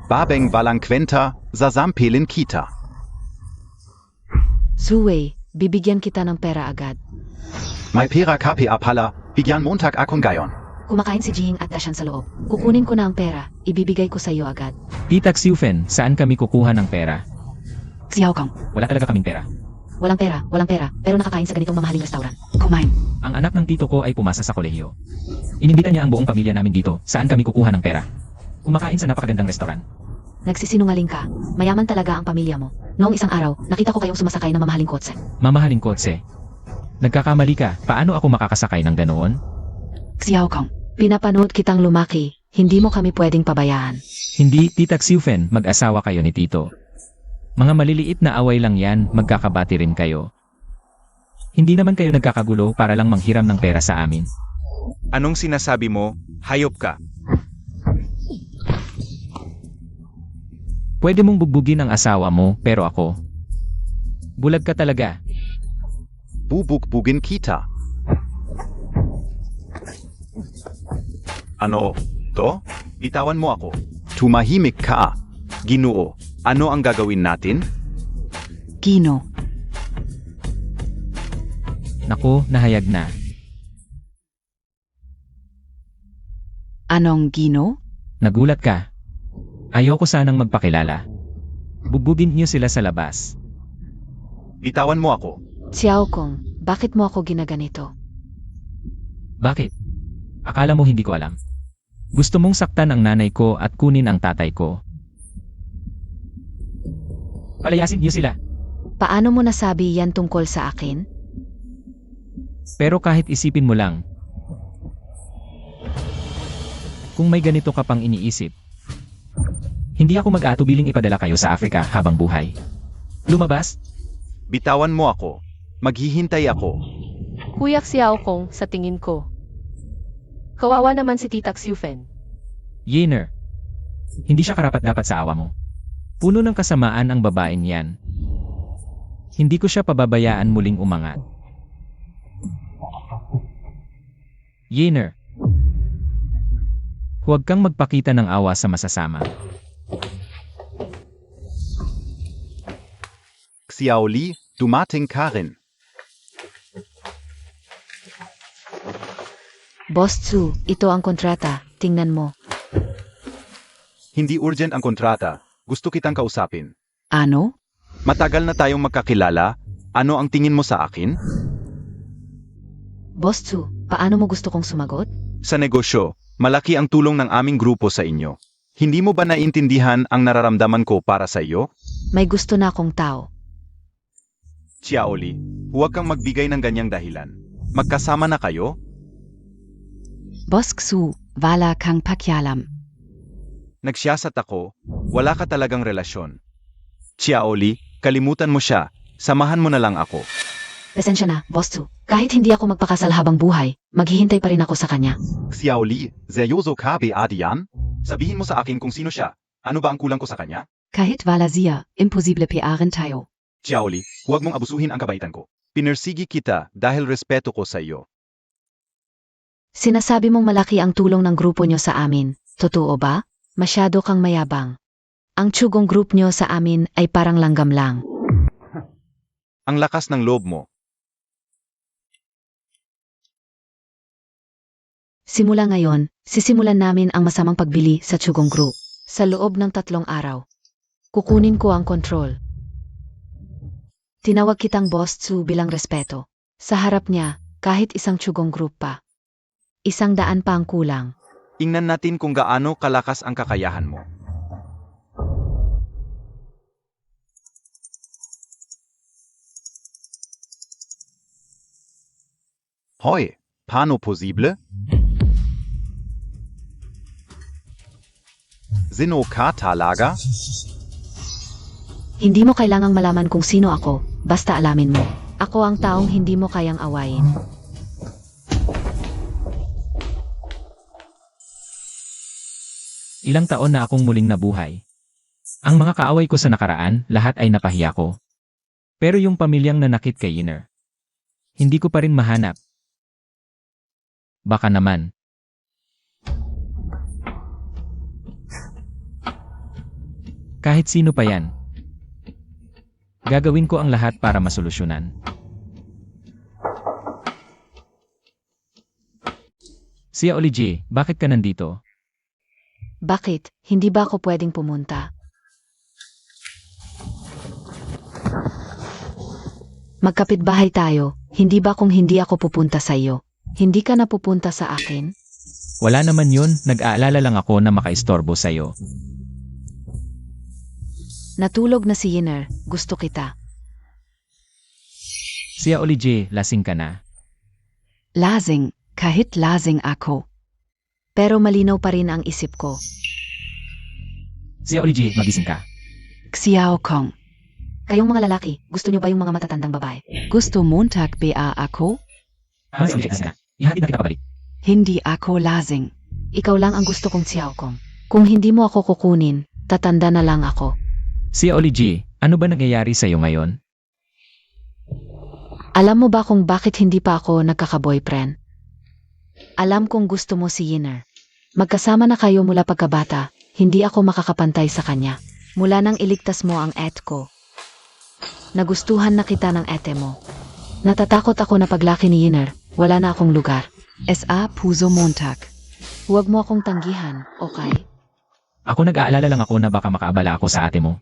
Babeng walang kwenta, sasampilin kita. Zuwei, bibigyan kita ng pera agad. May pera kapi apala, bigyan montag akong gayon. Kumakain si Jing at Dashan sa loob. Kukunin ko na ang pera, ibibigay ko sa iyo agad. Tita Xiufen, saan kami kukuha ng pera? Xiao Kong. Wala talaga kaming pera. Walang pera, pero nakakain sa ganitong mamahaling restaurant. Kumain. Ang anak ng tito ko ay pumasa sa kolehiyo. Inimbita niya ang buong pamilya namin dito, saan kami kukuha ng pera? Kumakain sa napakagandang restaurant. Nagsisinungaling ka. Mayaman talaga ang pamilya mo. Noong isang araw, nakita ko kayong sumasakay ng mamahaling kotse. Mamahaling kotse. Nagkakamali ka, paano ako makakasakay ng ganoon? Xiao Kong. Pinapanood kitang lumaki. Hindi mo kami pwedeng pabayaan. Hindi, Tita Xiufen, mag-asawa kayo ni Tito. Mga maliliit na away lang yan, magkakabati rin kayo. Hindi naman kayo nagkakagulo para lang manghiram ng pera sa amin. Anong sinasabi mo? Hayop ka. Pwede mong bugbugin ang asawa mo, pero ako. Bulag ka talaga. Bubugbugin kita. Ano? To? Bitawan mo ako. Tumahimik ka. Ginoo, ano ang gagawin natin? Gino. Naku, nahayag na. Anong Gino? Nagulat ka. Ayoko sanang magpakilala. Bugbugin niyo sila sa labas. Bitawan mo ako. Xiao Kong, bakit mo ako ginaganito? Bakit? Akala mo hindi ko alam? Gusto mong saktan ang nanay ko at kunin ang tatay ko. Palayasin niyo sila. Paano mo nasabi yan tungkol sa akin? Pero kahit isipin mo lang, kung may ganito ka pang iniisip, hindi ako mag-aatubiling ipadala kayo sa Africa habang buhay. Lumabas? Bitawan mo ako. Maghihintay ako. Kuya Xiao Kong, sa tingin ko. Kawawa naman si Tita Xiufen. Yener. Hindi siya karapat-dapat sa awa mo. Puno ng kasamaan ang babaeng yan. Hindi ko siya pababayaan muling umangat. Yener. Huwag kang magpakita ng awa sa masasama. Xiaoli, dumating ka rin. Boss Tzu, ito ang kontrata. Tingnan mo. Hindi urgent ang kontrata. Gusto kitang kausapin. Ano? Matagal na tayong magkakilala. Ano ang tingin mo sa akin? Boss Tzu, paano mo gusto kong sumagot? Sa negosyo, malaki ang tulong ng aming grupo sa inyo. Hindi mo ba naiintindihan ang nararamdaman ko para sa iyo? May gusto na akong tao. Xiaoli, huwag kang magbigay ng ganyang dahilan. Magkasama na kayo? Boss Xu, wala kang pakialam. Nagsiyasat ako, wala ka talagang relasyon. Xiaoli, kalimutan mo siya, samahan mo na lang ako. Pasensya na, Boss Tzu. Kahit hindi ako magpakasal habang buhay, maghihintay pa rin ako sa kanya. Xiaoli, seryoso ka ba Adian? Sabihin mo sa akin kung sino siya. Ano ba ang kulang ko sa kanya? Kahit wala siya, imposible PR tayo. Xiaoli, huwag mong abusuhin ang kabaitan ko. Pinersigi kita dahil respeto ko sa iyo. Sinasabi mong malaki ang tulong ng grupo nyo sa amin. Totoo ba? Masyado kang mayabang. Ang tsugong group nyo sa amin ay parang langgam lang. Ang lakas ng loob mo. Simula ngayon, sisimulan namin ang masamang pagbili sa tsugong group. Sa loob ng 3 araw. Kukunin ko ang control. Tinawag kitang Boss Tzu bilang respeto. Sa harap niya, kahit isang tsugong group pa. 100 pa ang kulang. Ingnan natin kung gaano kalakas ang kakayahan mo. Hoy, paano posible? Sino ka talaga? Hindi mo kailangang malaman kung sino ako, basta alamin mo. Ako ang taong hindi mo kayang awayin. Ilang taon na akong muling nabuhay. Ang mga kaaway ko sa nakaraan, lahat ay napahiya ko. Pero yung pamilyang nanakit kay Yinner, hindi ko pa rin mahanap. Baka naman. Kahit sino pa yan. Gagawin ko ang lahat para masolusyonan. Sia Olije, bakit ka nandito? Bakit? Hindi ba ako pwedeng pumunta? Magkapitbahay tayo, hindi ba kung hindi ako pupunta sa iyo? Hindi ka na pupunta sa akin? Wala naman yun, nag-aalala lang ako na makaistorbo sa'yo. Natulog na si Yinner, gusto kita. Sia Olije, lasing ka na. Lasing, kahit lasing ako. Pero malinaw pa rin ang isip ko. Sia Olije, magising ka. Xiao Kong. Kayong mga lalaki, gusto niyo ba yung mga matatandang babae? Gusto Montag ba ako? Sia Olije, alis na. Ihatid na kita pabalik. Hindi ako lasing. Ikaw lang ang gusto kong Xiao Kong. Kung hindi mo ako kukunin, tatanda na lang ako. Sia Olije, ano ba nangyayari sa'yo ngayon? Alam mo ba kung bakit hindi pa ako nagkaka-boyfriend? Alam kong gusto mo si Yinner. Magkasama na kayo mula pagkabata, hindi ako makakapantay sa kanya. Mula nang iligtas mo ang et ko. Nagustuhan na kita ng ete mo. Natatakot ako na paglaki ni Yinner, wala na akong lugar. Sa puso Montag. Huwag mo akong tanggihan, okay? Ako nag-aalala lang ako na baka makaabala ako sa ate mo.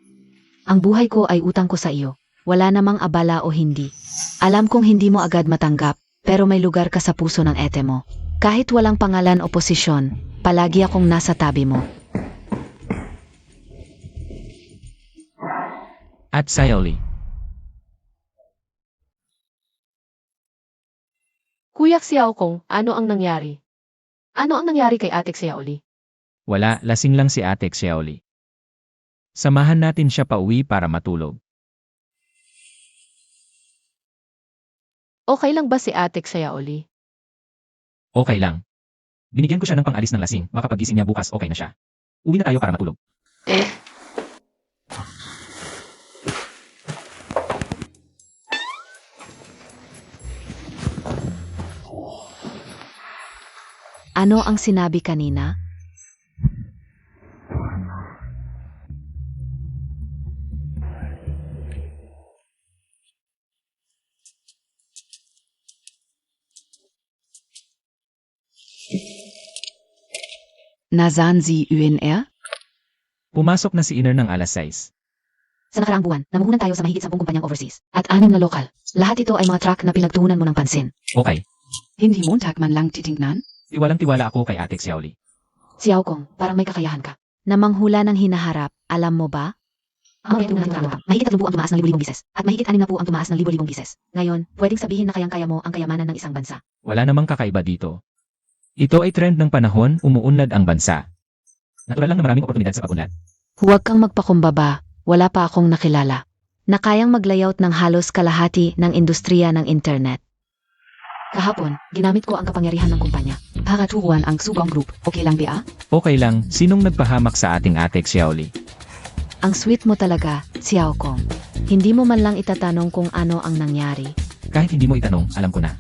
Ang buhay ko ay utang ko sa iyo. Wala namang abala o hindi. Alam kong hindi mo agad matanggap, pero may lugar ka sa puso ng ete mo. Kahit walang pangalan o posisyon, palagi akong nasa tabi mo. At Sayoli, Kuya Xiao Kong, ano ang nangyari? Ano ang nangyari kay Ate Xiaoli? wala, lasing lang si ate Sayoli. Samahan natin siya pauwi para matulog. Okay lang ba si Ate Xiaoli? Okay lang. Binigyan ko siya ng pang-alis ng lasing, baka pagising niya bukas okay na siya. Uwi na tayo para matulog. Ano ang sinabi kanina? Nasaan Sie UNR? Pumasok na si Iner ng alas 6. Sa nakaraang buwan, namuhunan tayo sa mahigit 10 kumpanyang overseas at 6 na lokal. Lahat ito ay mga track na pinagtuunan mo ng pansin. Okay. Hindi Montag man lang titingnan? Tiwalang-tiwala ako kay ate Sayoli. Xiao Kong, parang may kakayahan ka. Namanghula ng hinaharap, alam mo ba? Ang mga tunay ng mahigit 30 ang tumaas ng libo-libong bises at mahigit 60 ang tumaas ng libo-libong bises. Ngayon, pwedeng sabihin na kayang-kaya mo ang kayamanan ng isang bansa. Wala namang kakaiba dito. Ito ay trend ng panahon, umuunlad ang bansa. Natural lang na maraming oportunidad sa pag-unlad. Huwag kang magpakumbaba, wala pa akong nakilala. Na kayang mag-layout ng halos kalahati ng industriya ng internet. Kahapon, ginamit ko ang kapangyarihan ng kumpanya. Para turuan ang Subong Group, okay lang ba? Okay lang, sinong nagpahamak sa ating ate Sayoli? Ang sweet mo talaga, Xiao Kong. Hindi mo man lang itatanong kung ano ang nangyari. Kahit hindi mo itanong, alam ko na.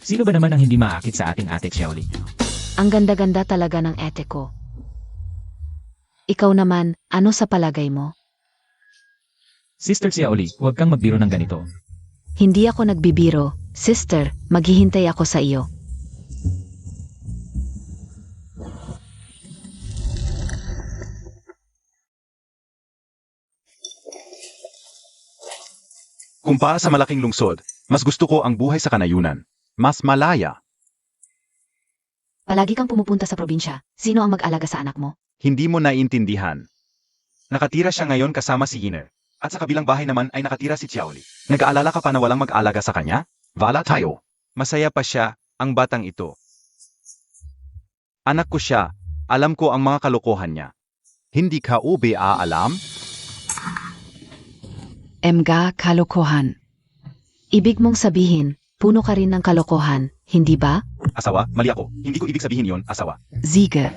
Sino ba naman ang hindi maakit sa ating ate Sayoli? Ang ganda-ganda talaga ng ete ko. Ikaw naman, ano sa palagay mo? Sister Sayoli, huwag kang magbiro ng ganito. Hindi ako nagbibiro, sister, maghihintay ako sa iyo. Kumpara sa malaking lungsod, mas gusto ko ang buhay sa kanayunan. Mas malaya. Palagi kang pumupunta sa probinsya. Sino ang mag-alaga sa anak mo? Hindi mo naiintindihan. Nakatira siya ngayon kasama si Yinner. At sa kabilang bahay naman ay nakatira si Xiaoli. Nag-aalala ka pa na walang mag-alaga sa kanya? Vala tayo. Masaya pa siya, ang batang ito. Anak ko siya, alam ko ang mga kalokohan niya. Hindi ka o ba alam? Mga kalokohan. Ibig mong sabihin, puno ka rin ng kalokohan, hindi ba? Asawa, mali ako. Hindi ko ibig sabihin yon, asawa. Siege.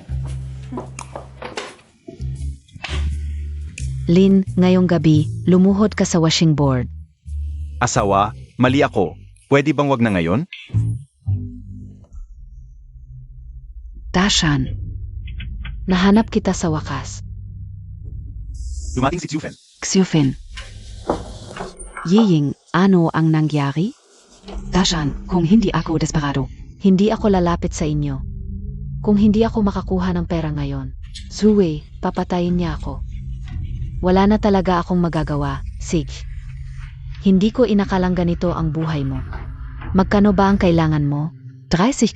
Lin, ngayong gabi, lumuhod ka sa washing board. Asawa, mali ako. Pwede bang wag na ngayon? Dashan. Nahanap kita sa wakas. Dumating si Xiufen. Xiufin. Yiying, ano ang nangyari? Dashan, kung hindi ako desperado. Hindi ako lalapit sa inyo. Kung hindi ako makakuha ng pera ngayon, Zue, papatayin niya ako. Wala na talaga akong magagawa, Sig. Hindi ko inakalang ganito ang buhay mo. Magkano ba ang kailangan mo? 30,000.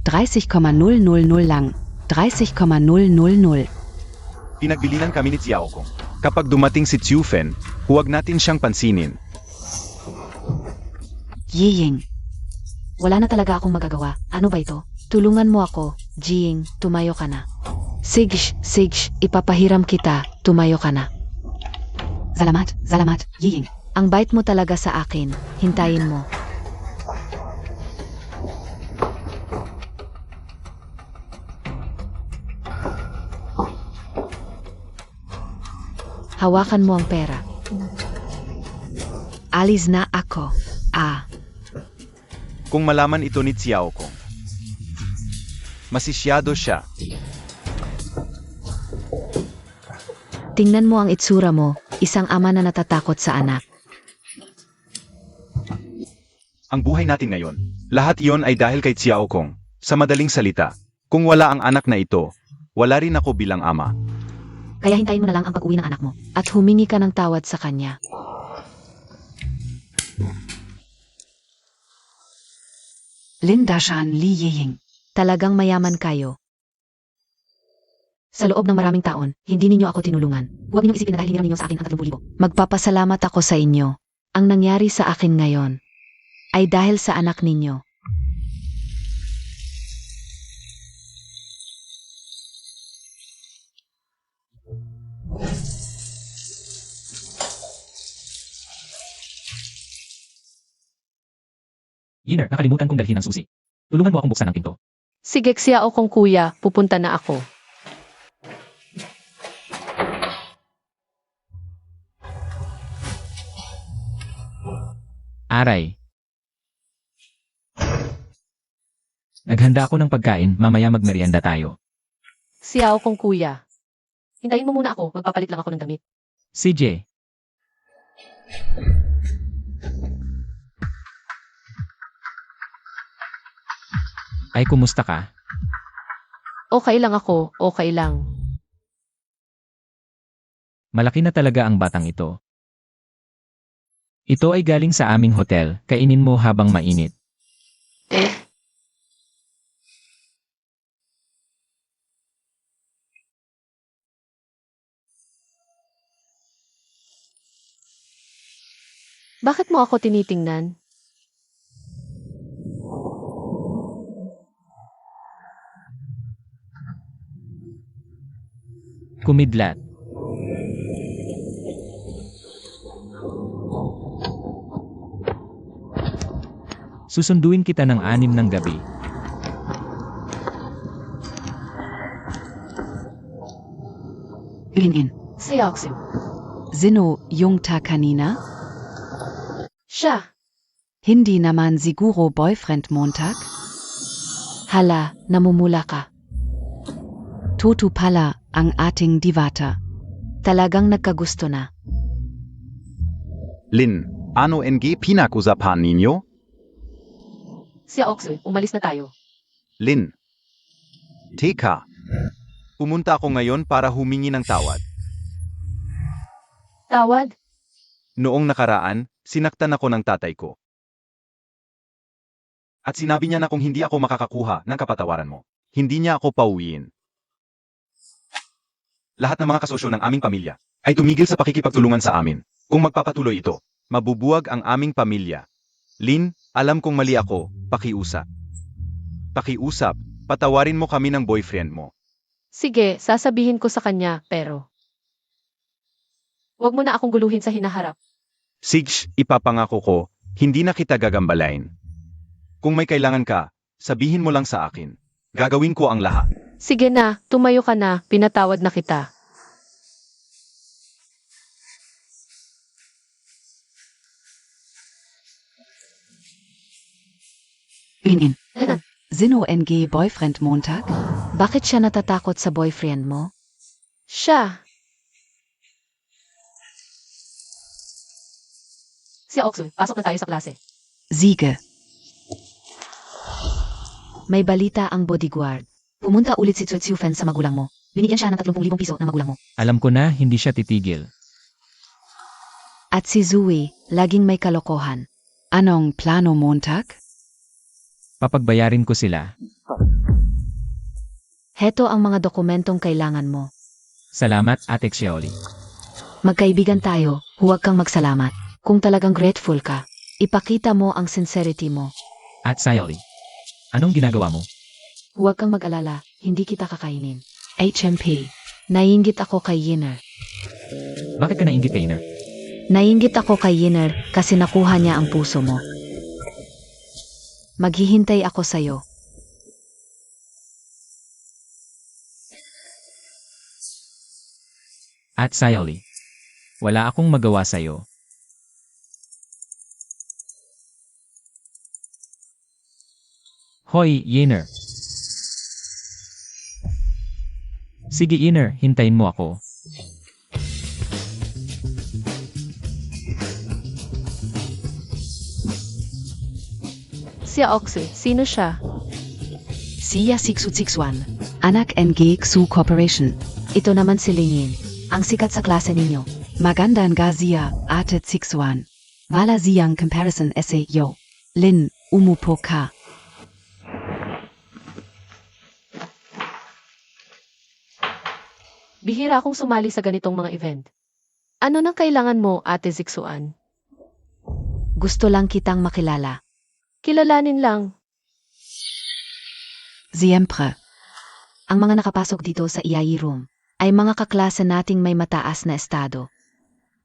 30,000 lang. 30,000. Pinagbilinan kami ni Xiao Kong. Kapag dumating si Xiufen, huwag natin siyang pansinin. Yiying. Wala na talaga akong magagawa. Ano ba ito? Tulungan mo ako, Jing, tumayo ka na. Sig, ipapahiram kita, tumayo ka na. Salamat, Yiying. Ang bait mo talaga sa akin, hintayin mo. Hawakan mo ang pera. Alis na ako. Kung malaman ito ni Xiao Kong, masisyado siya. Tingnan mo ang itsura mo, isang ama na natatakot sa anak. Ang buhay natin ngayon, lahat iyon ay dahil kay Xiao Kong. Sa madaling salita, kung wala ang anak na ito, wala rin ako bilang ama. Kaya hintayin mo na lang ang pag-uwi ng anak mo at humingi ka ng tawad sa kanya. Lindashan Li Yiying. Talagang mayaman kayo. Sa loob ng maraming taon, hindi ninyo ako tinulungan. Huwag ninyong isipin na dahil hiniram ninyo sa akin ang 30,000. Magpapasalamat ako sa inyo. Ang nangyari sa akin ngayon ay dahil sa anak ninyo. Yiner, nakalimutan kong dalhin ang susi. Tulungan mo akong buksan ang pinto. Sige Xiao Kong kuya, pupunta na ako. Aray. Naghanda ako ng pagkain, mamaya magmerienda tayo. Xiao Kong kuya. Hintayin mo muna ako, magpapalit lang ako ng damit. CJ. Ay, kumusta ka? Okay lang ako, okay lang. Malaki na talaga ang batang ito. Ito ay galing sa aming hotel, kainin mo habang mainit. Bakit mo ako tinitingnan? Kumidlat. Susunduin kita ng 6 ng gabi. Linin. Xiao Xiu. Sino yung ta kanina? Siya. Hindi naman siguro boyfriend Montag? Hala, namumula ka. Toto pala ang ating divata. Talagang nagkagusto na. Lin, ano NG pinag-usapan ninyo? Xiao Xiu, umalis na tayo. Lin. Teka. Pumunta ako ngayon para humingi ng tawad. Tawad? Noong nakaraan, sinaktan ako ng tatay ko. At sinabi niya na kung hindi ako makakakuha ng kapatawaran mo, hindi niya ako pauwiin. Lahat ng mga kasosyo ng aming pamilya ay tumigil sa pakikipagtulungan sa amin. Kung magpapatuloy ito, mabubuwag ang aming pamilya. Lin, alam kong mali ako, pakiusap. Pakiusap, patawarin mo kami ng boyfriend mo. Sige, sasabihin ko sa kanya, pero huwag mo na akong guluhin sa hinaharap. Sige, ipapangako ko, hindi na kita gagambalain. Kung may kailangan ka, sabihin mo lang sa akin. Gagawin ko ang lahat. Sige na, tumayo ka na, pinatawad na kita. Inin. Sino NG Boyfriend Montag? Bakit siya natatakot sa boyfriend mo? Siya. Si Oksu, pasok na tayo sa klase. Siege. May balita ang bodyguard. Pumunta ulit si Tsutsufan sa magulang mo. Binigyan siya ng 30,000 piso ng magulang mo. Alam ko na hindi siya titigil. At si Zui, laging may kalokohan. Anong plano Montag? Papagbayarin ko sila. Heto ang mga dokumentong kailangan mo. Salamat, Ate Xiaoli. Magkaibigan tayo, huwag kang magsalamat. Kung talagang grateful ka, ipakita mo ang sincerity mo. At Xiaoli, anong ginagawa mo? Huwag kang mag-alala, hindi kita kakainin. HMP. Naiinggit ako kay Yinner. Bakit ka nainggit kay Iner? Naiinggit ako kay Yinner kasi nakuha niya ang puso mo. Maghihintay ako sa'yo. At Xiaoli, wala akong magawa sa'yo. Hoy, Yinner. Sige, Yinner, hintayin mo ako. Si Oksu, sino siya? Siya Siksu Anak NG Xu Corporation. Ito naman si Lingyin, ang sikat sa klase ninyo. Magandang Gazia Ate Siksuan. Wala siyang comparison essay yo. Lin, umupo ka. Bihira akong sumali sa ganitong mga event. Ano nang kailangan mo, Ate Zixuan? Gusto lang kitang makilala. Kilalanin lang. Siempre. Ang mga nakapasok dito sa EIE room ay mga kaklase nating may mataas na estado.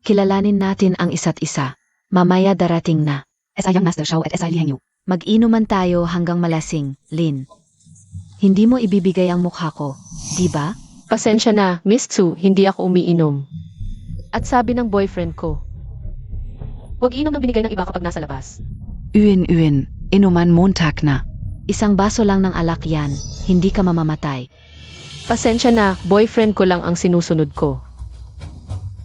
Kilalanin natin ang isa't isa. Mamaya darating na. SI Young Master Show at SI Lihenyu. Mag-inuman tayo hanggang malasing, Lin. Hindi mo ibibigay ang mukha ko, di ba? Pasensya na, Miss Tsu, hindi ako umiinom. At sabi ng boyfriend ko, huwag inom ng binigay ng iba kapag nasa labas. Uin, inuman Montag na. Isang baso lang ng alak yan, hindi ka mamamatay. Pasensya na, boyfriend ko lang ang sinusunod ko.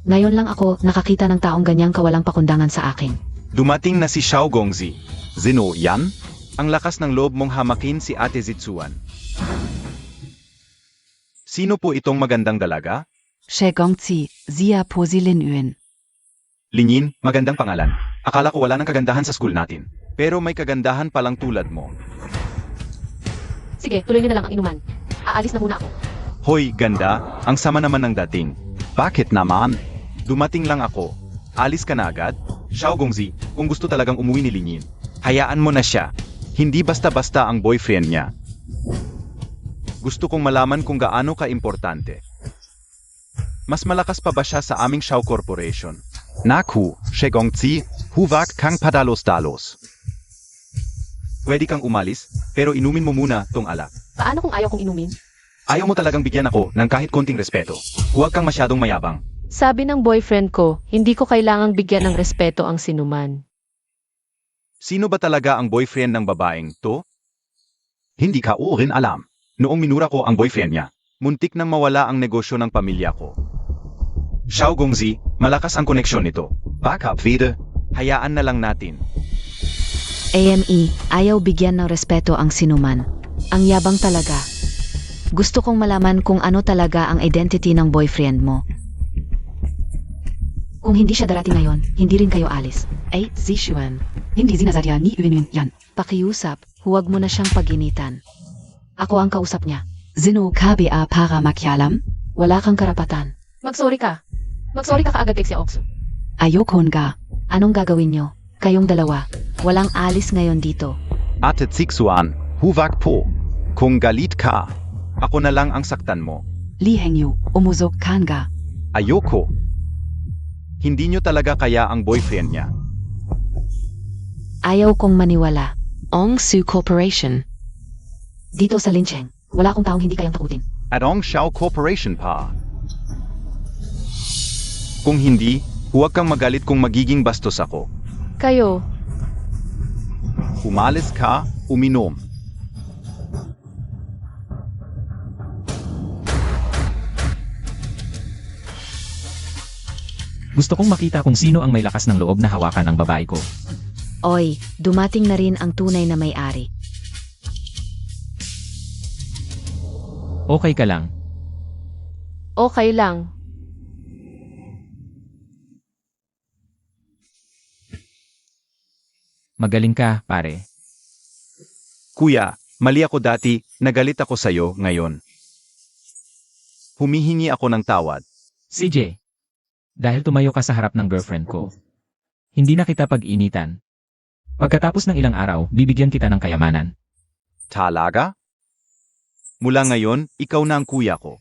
Ngayon lang ako nakakita ng taong ganyang kawalang pakundangan sa akin. Dumating na si Xiao Gongzi. Zino, yan? Ang lakas ng loob mong hamakin si Ate Zitsuan. Sino po itong magandang dalaga? Shegongzi, Zia Posilin Uin. Linyin, magandang pangalan. Akala ko wala ng kagandahan sa school natin. Pero may kagandahan palang tulad mo. Sige, tuloy niyo na lang ang inuman. Aalis na muna ako. Hoy, ganda, ang sama naman ng dating. Bakit naman? Dumating lang ako. Alis ka na agad? Xiao Gongzi, kung gusto talagang umuwi ni Linyin, hayaan mo na siya. Hindi basta-basta ang boyfriend niya. Gusto kong malaman kung gaano ka-importante. Mas malakas pa ba siya sa aming Xiao Corporation? Naku, Shegongzi, huwag kang padalos-dalos. Pwede kang umalis, pero inumin mo muna tong alak. Paano kung ayaw kong inumin? Ayaw mo talagang bigyan ako ng kahit konting respeto. Huwag kang masyadong mayabang. Sabi ng boyfriend ko, hindi ko kailangang bigyan ng respeto ang sinuman. Sino ba talaga ang boyfriend ng babaeng to? Hindi ka rin alam. Noong minura ko ang boyfriend niya, muntik nang mawala ang negosyo ng pamilya ko. Xiao Gongzi, malakas ang koneksyon nito. Baka pwede, hayaan na lang natin. AME, ayaw bigyan ng respeto ang sinuman. Ang yabang talaga. Gusto kong malaman kung ano talaga ang identity ng boyfriend mo. Kung hindi siya darating ngayon, hindi rin kayo alis. Ay, Zishuan. Hindi sinasadya ni Uin yan. Pakiusap, huwag mo na siyang paginitan. Ako ang kausap niya. Zino KBA para makialam? Wala kang karapatan. Magsorry ka. Magsorry ka kaagad kay si Oksu. Ayokon ga. Anong gagawin niyo? Kayong dalawa. Walang alis ngayon dito. Ate Zixuan, huwag po. Kung galit ka, ako na lang ang saktan mo. Li Hengyu, umusok kanga. Ayoko. Hindi nyo talaga kaya ang boyfriend niya. Ayaw kong maniwala. Ong Su Corporation. Dito sa Lincheng, wala akong taong hindi kayang takutin. At Ong Shao Corporation pa. Kung hindi, huwag kang magalit kung magiging bastos ako. Kayo, Umalis ka, uminom. Gusto kong makita kung sino ang may lakas ng loob na hawakan ang babae ko. Oy, dumating na rin ang tunay na may-ari. Okay ka lang. okay lang. Magaling ka, pare. Kuya, mali ako dati, nagalit ako sa'yo ngayon. Humihingi ako ng tawad. CJ, dahil tumayo ka sa harap ng girlfriend ko, hindi na kita pag-initan. Pagkatapos ng ilang araw, bibigyan kita ng kayamanan. Talaga? Mula ngayon, ikaw na ang kuya ko.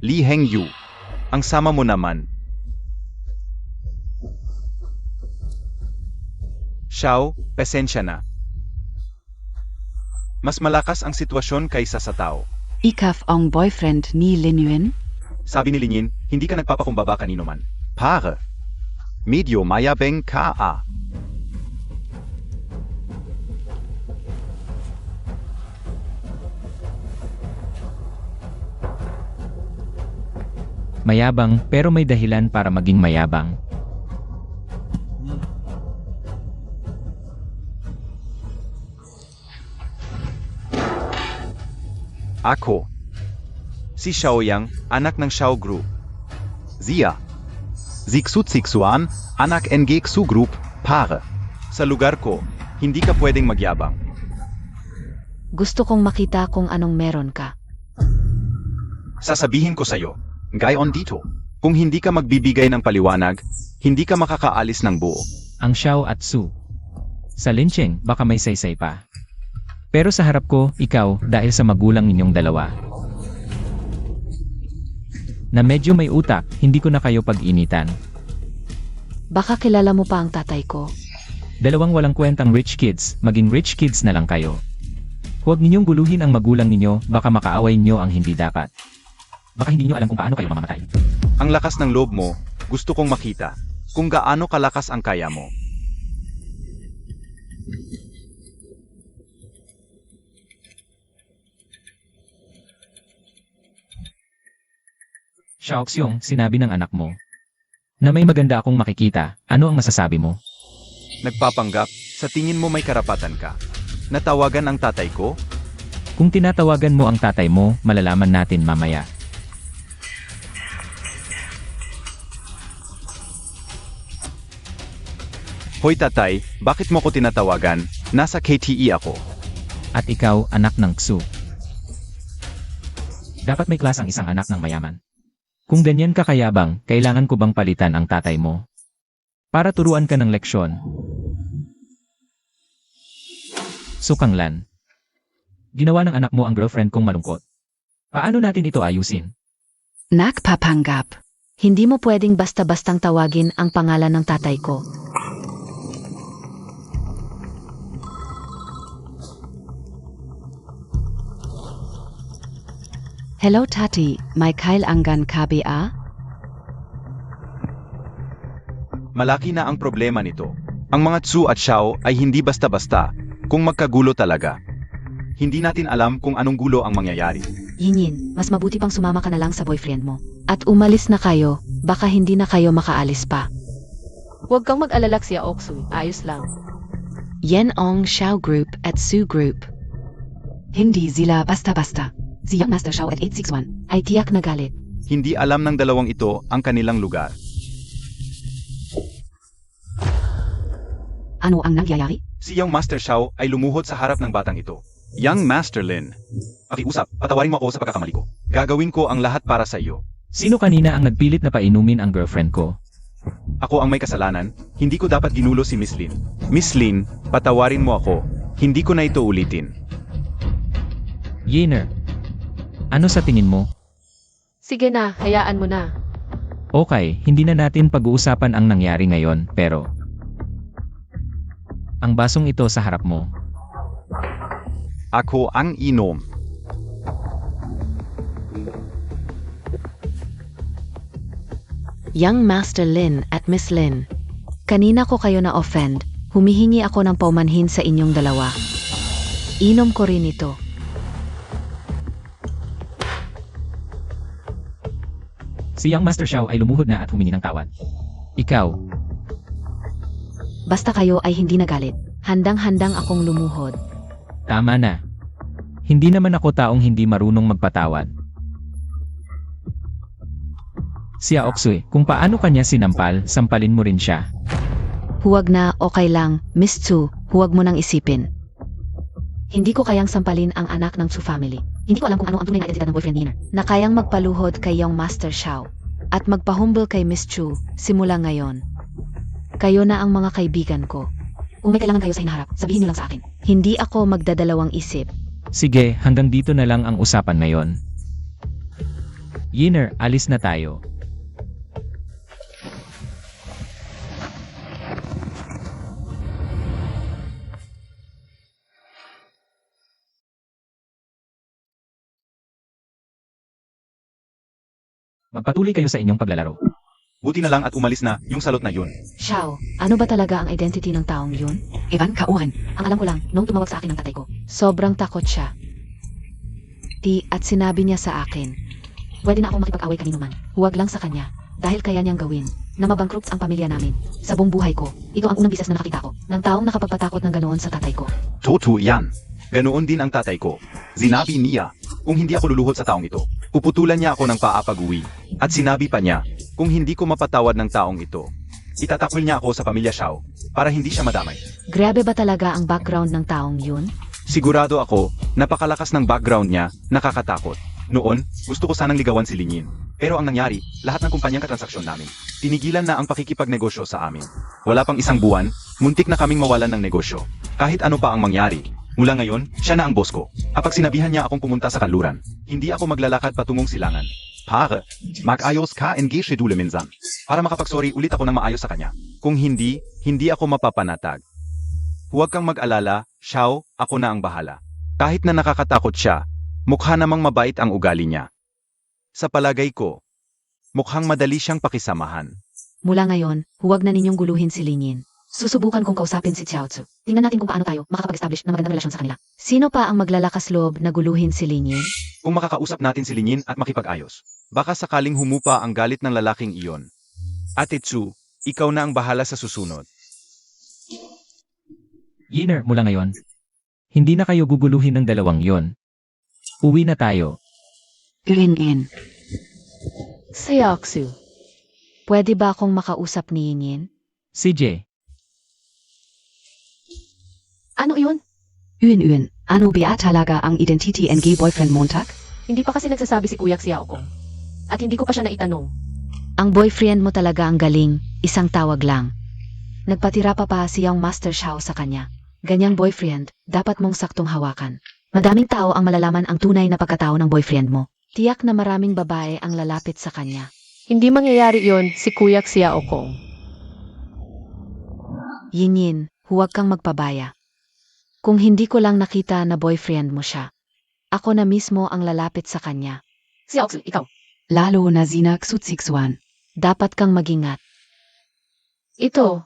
Li Hengyu, ang sama mo naman. Xiao, pasensya na. Mas malakas ang sitwasyon kaysa sa tao. Ikaf Ong boyfriend ni Lin Yuan. Sabi ni Linyin, hindi ka nagpapakumbaba kanino man. Pare, medyo mayabeng ka ah. Mayabang pero may dahilan para maging mayabang. Ako. Si Xiaoyang, anak ng Xiao Group. Zia. Zixut Sixuan, anak ng Xu Group, pare. Sa lugar ko, hindi ka pwedeng magyabang. Gusto kong makita kung anong meron ka. Sasabihin ko sa'yo, gayon dito. Kung hindi ka magbibigay ng paliwanag, hindi ka makakaalis ng buo. Ang Xiao at Su. Sa Lincheng, baka may saysay pa. Pero sa harap ko, ikaw, dahil sa magulang ninyong dalawa. Na medyo may utak, hindi ko na kayo pag-initan. Baka kilala mo pa ang tatay ko. Dalawang walang kwentang rich kids, maging rich kids na lang kayo. Huwag ninyong guluhin ang magulang ninyo, baka makaaway nyo ang hindi dapat. Baka hindi nyo alam kung paano kayo mamamatay. Ang lakas ng loob mo, gusto kong makita. Kung gaano kalakas ang kaya mo. Xiaoxiong, sinabi ng anak mo. Na may maganda akong makikita, ano ang masasabi mo? Nagpapanggap, sa tingin mo may karapatan ka. Natawagan ang tatay ko? Kung tinatawagan mo ang tatay mo, malalaman natin mamaya. Hoy tatay, bakit mo ko tinatawagan? Nasa KTE ako. At ikaw, anak ng Xu. Dapat may klas ang isang anak ng mayaman. Kung ganyan ka kayabang, kailangan ko bang palitan ang tatay mo? Para turuan ka ng leksyon. Sukanglan. Ginawa ng anak mo ang girlfriend kong malungkot. Paano natin ito ayusin? Nakpapanggap. Hindi mo pwedeng basta-bastang tawagin ang pangalan ng tatay ko. Hello Tati, may kailangan ka ba? Malaki na ang problema nito. Ang mga Tsu at Xiao ay hindi basta-basta, kung magkagulo talaga. Hindi natin alam kung anong gulo ang mangyayari. Yinyin, mas mabuti pang sumama ka na lang sa boyfriend mo. At umalis na kayo, baka hindi na kayo makaalis pa. Huwag kang mag-alala siya, Oksu. Ayos lang. Yen Ong Xiao Group at Su Group. Hindi sila basta-basta. Siyang Master Xiao at 861 ay tiyak na galit. Hindi alam ng dalawang ito ang kanilang lugar. Ano ang nangyayari? Si Yang Master Xiao ay lumuhod sa harap ng batang ito. Young Master Lin. Pakiusap, patawarin mo ako sa pagkakamali ko. Gagawin ko ang lahat para sa iyo. Sino kanina ang nagpilit na painumin ang girlfriend ko? Ako ang may kasalanan, hindi ko dapat ginulo si Miss Lin. Miss Lin, patawarin mo ako. Hindi ko na ito ulitin. Yener. Ano sa tingin mo? Sige na, hayaan mo na. Okay, hindi na natin pag-uusapan ang nangyari ngayon, pero... Ang basong ito sa harap mo. Ako ang inom. Young Master Lin at Miss Lin. Kanina ko kayo na-offend. Humihingi ako ng paumanhin sa inyong dalawa. Inom ko rin ito. Si Young Master Xiao ay lumuhod na at humingi ng tawad. Ikaw, Basta kayo ay hindi nagalit. Handang-handang akong lumuhod. tama na. Hindi naman ako taong hindi marunong magpatawad. Si Aoksui, kung paano kanya sinampal, sampalin mo rin siya. Huwag na, okay lang. Miss Chu, huwag mo nang isipin. Hindi ko kayang sampalin ang anak ng Chu family. Hindi ko alam kung ano ang tunay na identidad ng boyfriend ni Iner. Na kayang magpaluhod kay Young Master Xiao. At magpahumble kay Miss Chu, simula ngayon. Kayo na ang mga kaibigan ko. Kung may kailangan kayo sa hinaharap, sabihin niyo lang sa akin. Hindi ako magdadalawang isip. Sige, hanggang dito na lang ang usapan ngayon. Yiner, alis na tayo. Magpatuloy kayo sa inyong paglalaro. Buti na lang at umalis na yung salot na yun. Xiao, ano ba talaga ang identity ng taong yun? Evan Kauhan. Ang alam ko lang, nung tumawag sa akin ng tatay ko, sobrang takot siya. At sinabi niya sa akin, pwede na akong makipag-away kanino man, huwag lang sa kanya, dahil kaya niyang gawin, na mabankrupt ang pamilya namin. Sa buong buhay ko, ikaw ang unang bisis na nakakita ko, ng taong nakapagpatakot ng ganoon sa tatay ko. Totoo yan. Ganoon din ang tatay ko. Sinabi niya, kung hindi ako luluhod sa taong ito, puputulan niya ako ng paa pag-uwi. At sinabi pa niya, kung hindi ko mapatawad ng taong ito, itatakwil niya ako sa pamilya Xiao, para hindi siya madamay. Grabe ba talaga ang background ng taong yun? Sigurado ako, napakalakas ng background niya, nakakatakot. Noon, gusto ko sanang ligawan si Linyin. Pero ang nangyari, lahat ng kumpanyang katransaksyon namin, tinigilan na ang pakikipagnegosyo sa amin. Wala pang isang buwan, muntik na kaming mawalan ng negosyo. Kahit ano pa ang mangyari. Mula ngayon, siya na ang boss ko. Kapag sinabihan niya akong pumunta sa kanluran, hindi ako maglalakad patungong silangan. Pare, mag-ayos ka and schedule minsan. Para makapagsorry ulit ako ng maayos sa kanya. Kung hindi, hindi ako mapapanatag. Huwag kang mag-alala, Xiao, ako na ang bahala. Kahit na nakakatakot siya, mukha namang mabait ang ugali niya. Sa palagay ko, mukhang madali siyang pakisamahan. Mula ngayon, huwag na ninyong guluhin si Linyin. Susubukan kong kausapin si Xiao Tzu. Tingnan natin kung paano tayo makakapag-establish ng magandang relasyon sa kanila. Sino pa ang maglalakas loob na guluhin si Linyin? Kung makakausap natin si Linyin at makipag-ayos, baka sakaling humupa ang galit ng lalaking iyon. Ate Tzu, ikaw na ang bahala sa susunod. Yiner, mula ngayon, hindi na kayo guguluhin ng dalawang yon. Uwi na tayo. In. Sayaksu. Pwede ba akong makausap ni Linyin? CJ, Ano iyon? Yun. Ano ba talaga ang identity ng gay boyfriend Montag? Hindi pa kasi nagsasabi si Kuya Xiao Kong. At hindi ko pa siya naitanong. Ang boyfriend mo talaga ang galing, isang tawag lang. Nagpatira pa si Young Master Xiao sa kanya. Ganyang boyfriend, dapat mong saktong hawakan. Madaming tao ang malalaman ang tunay na pagkatao ng boyfriend mo. Tiyak na maraming babae ang lalapit sa kanya. Hindi mangyayari yon si Kuya Xiao Kong. Yinyin, huwag kang magpabaya. Kung hindi ko lang nakita na boyfriend mo siya, ako na mismo ang lalapit sa kanya. Xiaoxu, ikaw. Lalo na zinak sutsiksuan. Dapat kang magingat. Ito.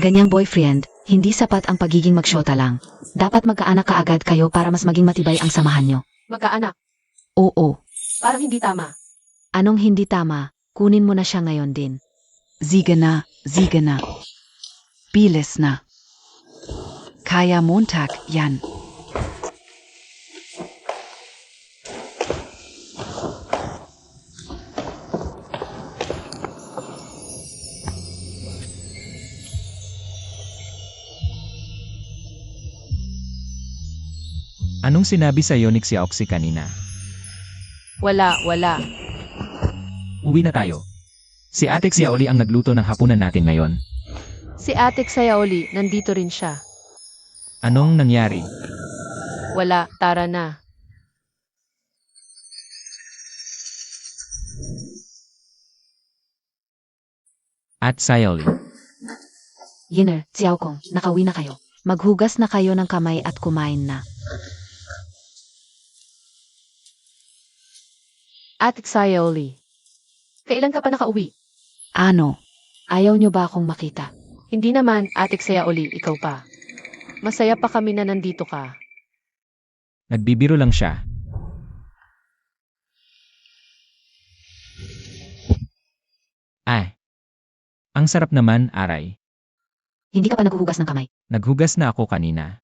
Ganyang boyfriend, hindi sapat ang pagiging magsyota lang. Dapat magkaanak kaagad kayo para mas maging matibay ang samahan nyo. Magkaanak. Oo. Parang hindi tama. Anong hindi tama? Kunin mo na siya ngayon din. Sige na. Bilis na. Kaya Montag, yan. anong sinabi sa iyo ni Xiaoxi kanina? Wala. Uwi na tayo. Si Ate Xiaoli ang nagluto ng hapunan natin ngayon. Si Ate Xiaoli, nandito rin siya. Anong nangyari? Wala, tara na. At Sayoli. Yiner, Xiaokong, nakauwi na kayo. Maghugas na kayo ng kamay at kumain na. Ate Sayoli. Kailan ka pa nakauwi? Ano? Ayaw niyo ba akong makita? Hindi naman, Ate Sayoli, ikaw pa. Masaya pa kami na nandito ka. Nagbibiro lang siya. Ay. Ang sarap naman, Aray. Hindi ka pa naghuhugas ng kamay. Naghugas na ako kanina.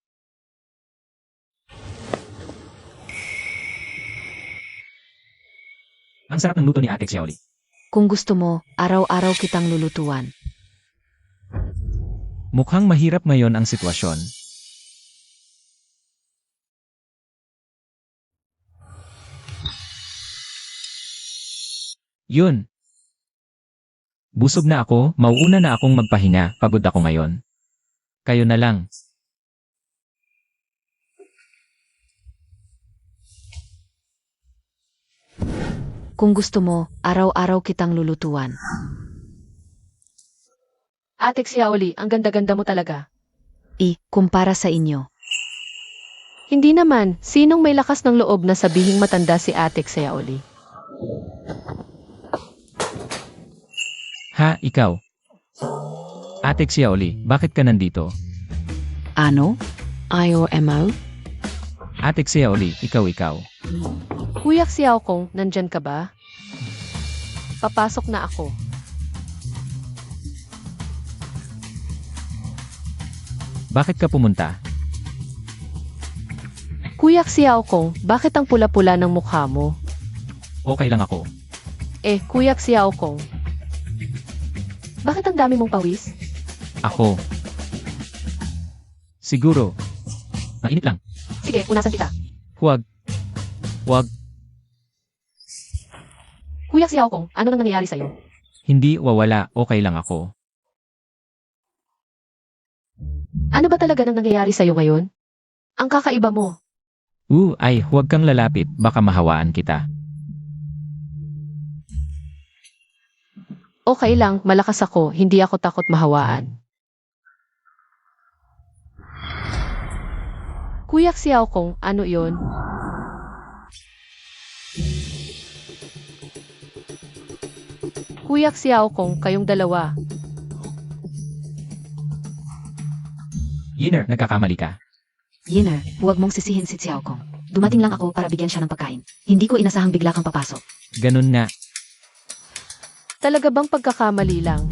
Ang sarap ng luto ni Ate Xiaoli. Kung gusto mo, araw-araw kitang lulutuan. Mukhang mahirap ngayon ang sitwasyon. Yun. Busog na ako, mauuna na akong magpahinga, pagod ako ngayon. Kayo na lang. Kung gusto mo, araw-araw kitang lulutuan. Ate Sayoli, ang ganda-ganda mo talaga. Kumpara sa inyo. Hindi naman, sinong may lakas ng loob na sabihing matanda si Ate Sayoli? Ha, ikaw? Ate Xiaoli, bakit ka nandito? Ano? Ayo mo? Ate Xiaoli, ikaw. Kuya Xiaokong, nandyan ka ba? Papasok na ako. Bakit ka pumunta? Kuya Xiaokong, bakit ang pula-pula ng mukha mo? Okay lang ako. Kuya Xiaokong. Bakit ang dami mong pawis? Ako. Siguro. Mainit lang. Sige, punasan kita. Huwag. Kuya Xiaokong, ano nang nangyayari sa'yo? Hindi wawala, okay lang ako. Ano ba talaga nang nangyayari sa'yo ngayon? Ang kakaiba mo. Huwag kang lalapit, baka mahawaan kita. Okay lang, malakas ako, hindi ako takot mahawaan. Kuya Xiaokong, ano yon? Kuya Xiaokong, kayong dalawa. Yiner, nagkakamali ka. Yiner, huwag mong sisihin si Xiaokong. Dumating lang ako para bigyan siya ng pagkain. Hindi ko inasahang bigla kang papasok. Ganun nga. Talaga bang pagkakamali lang?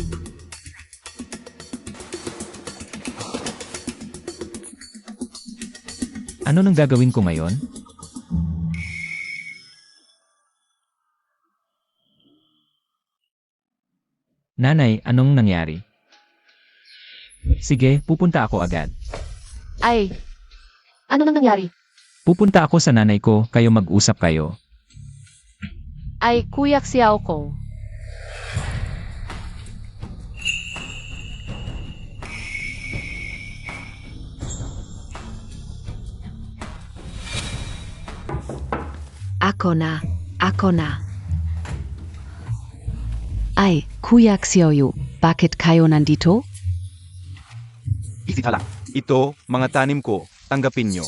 Ano nang gagawin ko ngayon? Nanay, anong nangyari? Sige, pupunta ako agad. Ano nang nangyari? Pupunta ako sa nanay ko, kayo mag-usap kayo. Kuya Xiaokong. Ako na. Kuya Xiaoyu, bakit kayo nandito? Easy ka lang. Ito, mga tanim ko, tanggapin nyo.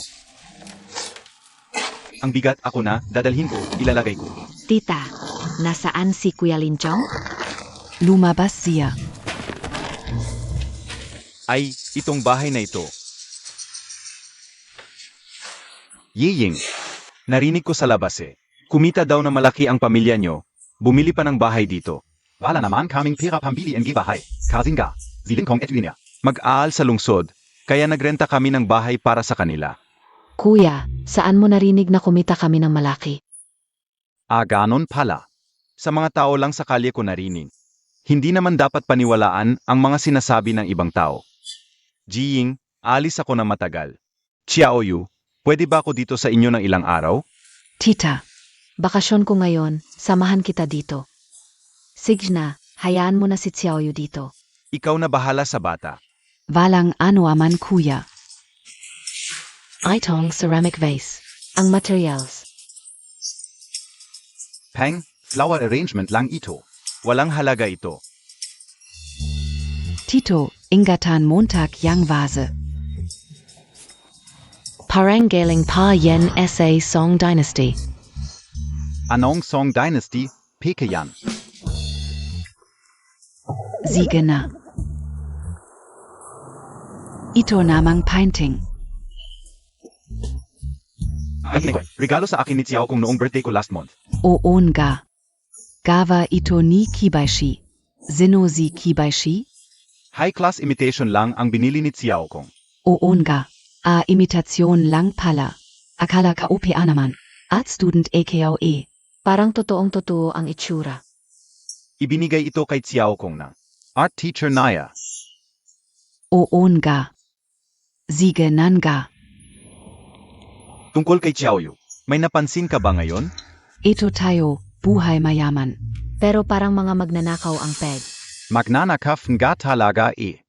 Ang bigat ako na, dadalhin ko, ilalagay ko. Tita, nasaan si Kuya Linchong? Lumabas siya. Itong bahay na ito. Yiying, narinig ko sa labas kumita daw na malaki ang pamilya nyo, bumili pa ng bahay dito. Wala naman kaming pera pambili ng bahay. Kazinga, Zilingkong et Winia. Mag-aal sa lungsod, kaya nagrenta kami ng bahay para sa kanila. Kuya, saan mo narinig na kumita kami ng malaki? Ganon pala. Sa mga tao lang sa kalye ko narinig. Hindi naman dapat paniwalaan ang mga sinasabi ng ibang tao. Jiying, alis ako na matagal. Xiaoyu, pwede ba ako dito sa inyo ng ilang araw? Tita, Bakasyon ko ngayon, samahan kita dito. Sige na, hayaan mo na si Xiaoyu dito. Ikaw na bahala sa bata. walang ano aman kuya. Itong ceramic vase. Ang materials. Pang, flower arrangement lang ito. Walang halaga ito. Tito, Ingatan Montag Yang Vase. Parangaling Pa Yen Sa Song Dynasty. Anong Song Dynasty, Pekeyan. Sige na. Ito namang painting. Regalo sa akin ni Xiao Kong noong birthday ko last month. Oon ga. Gawa ito ni Kibaishi. Zino si Kibaishi? High-class imitation lang ang binili ni Xiao Kong. Oon ga. A imitasyon lang pala. Akala ka OP naman. At student AKOE. Parang totoong-totoo ang itsura. Ibinigay ito kay Xiao Kong ng art teacher Naya. Oon ga. Sige nan ga. Tungkol kay Xiao Yu, may napansin ka ba ngayon? Ito tayo, buhay mayaman. Pero parang mga magnanakaw ang peg. Magnanakaf nga talaga eh.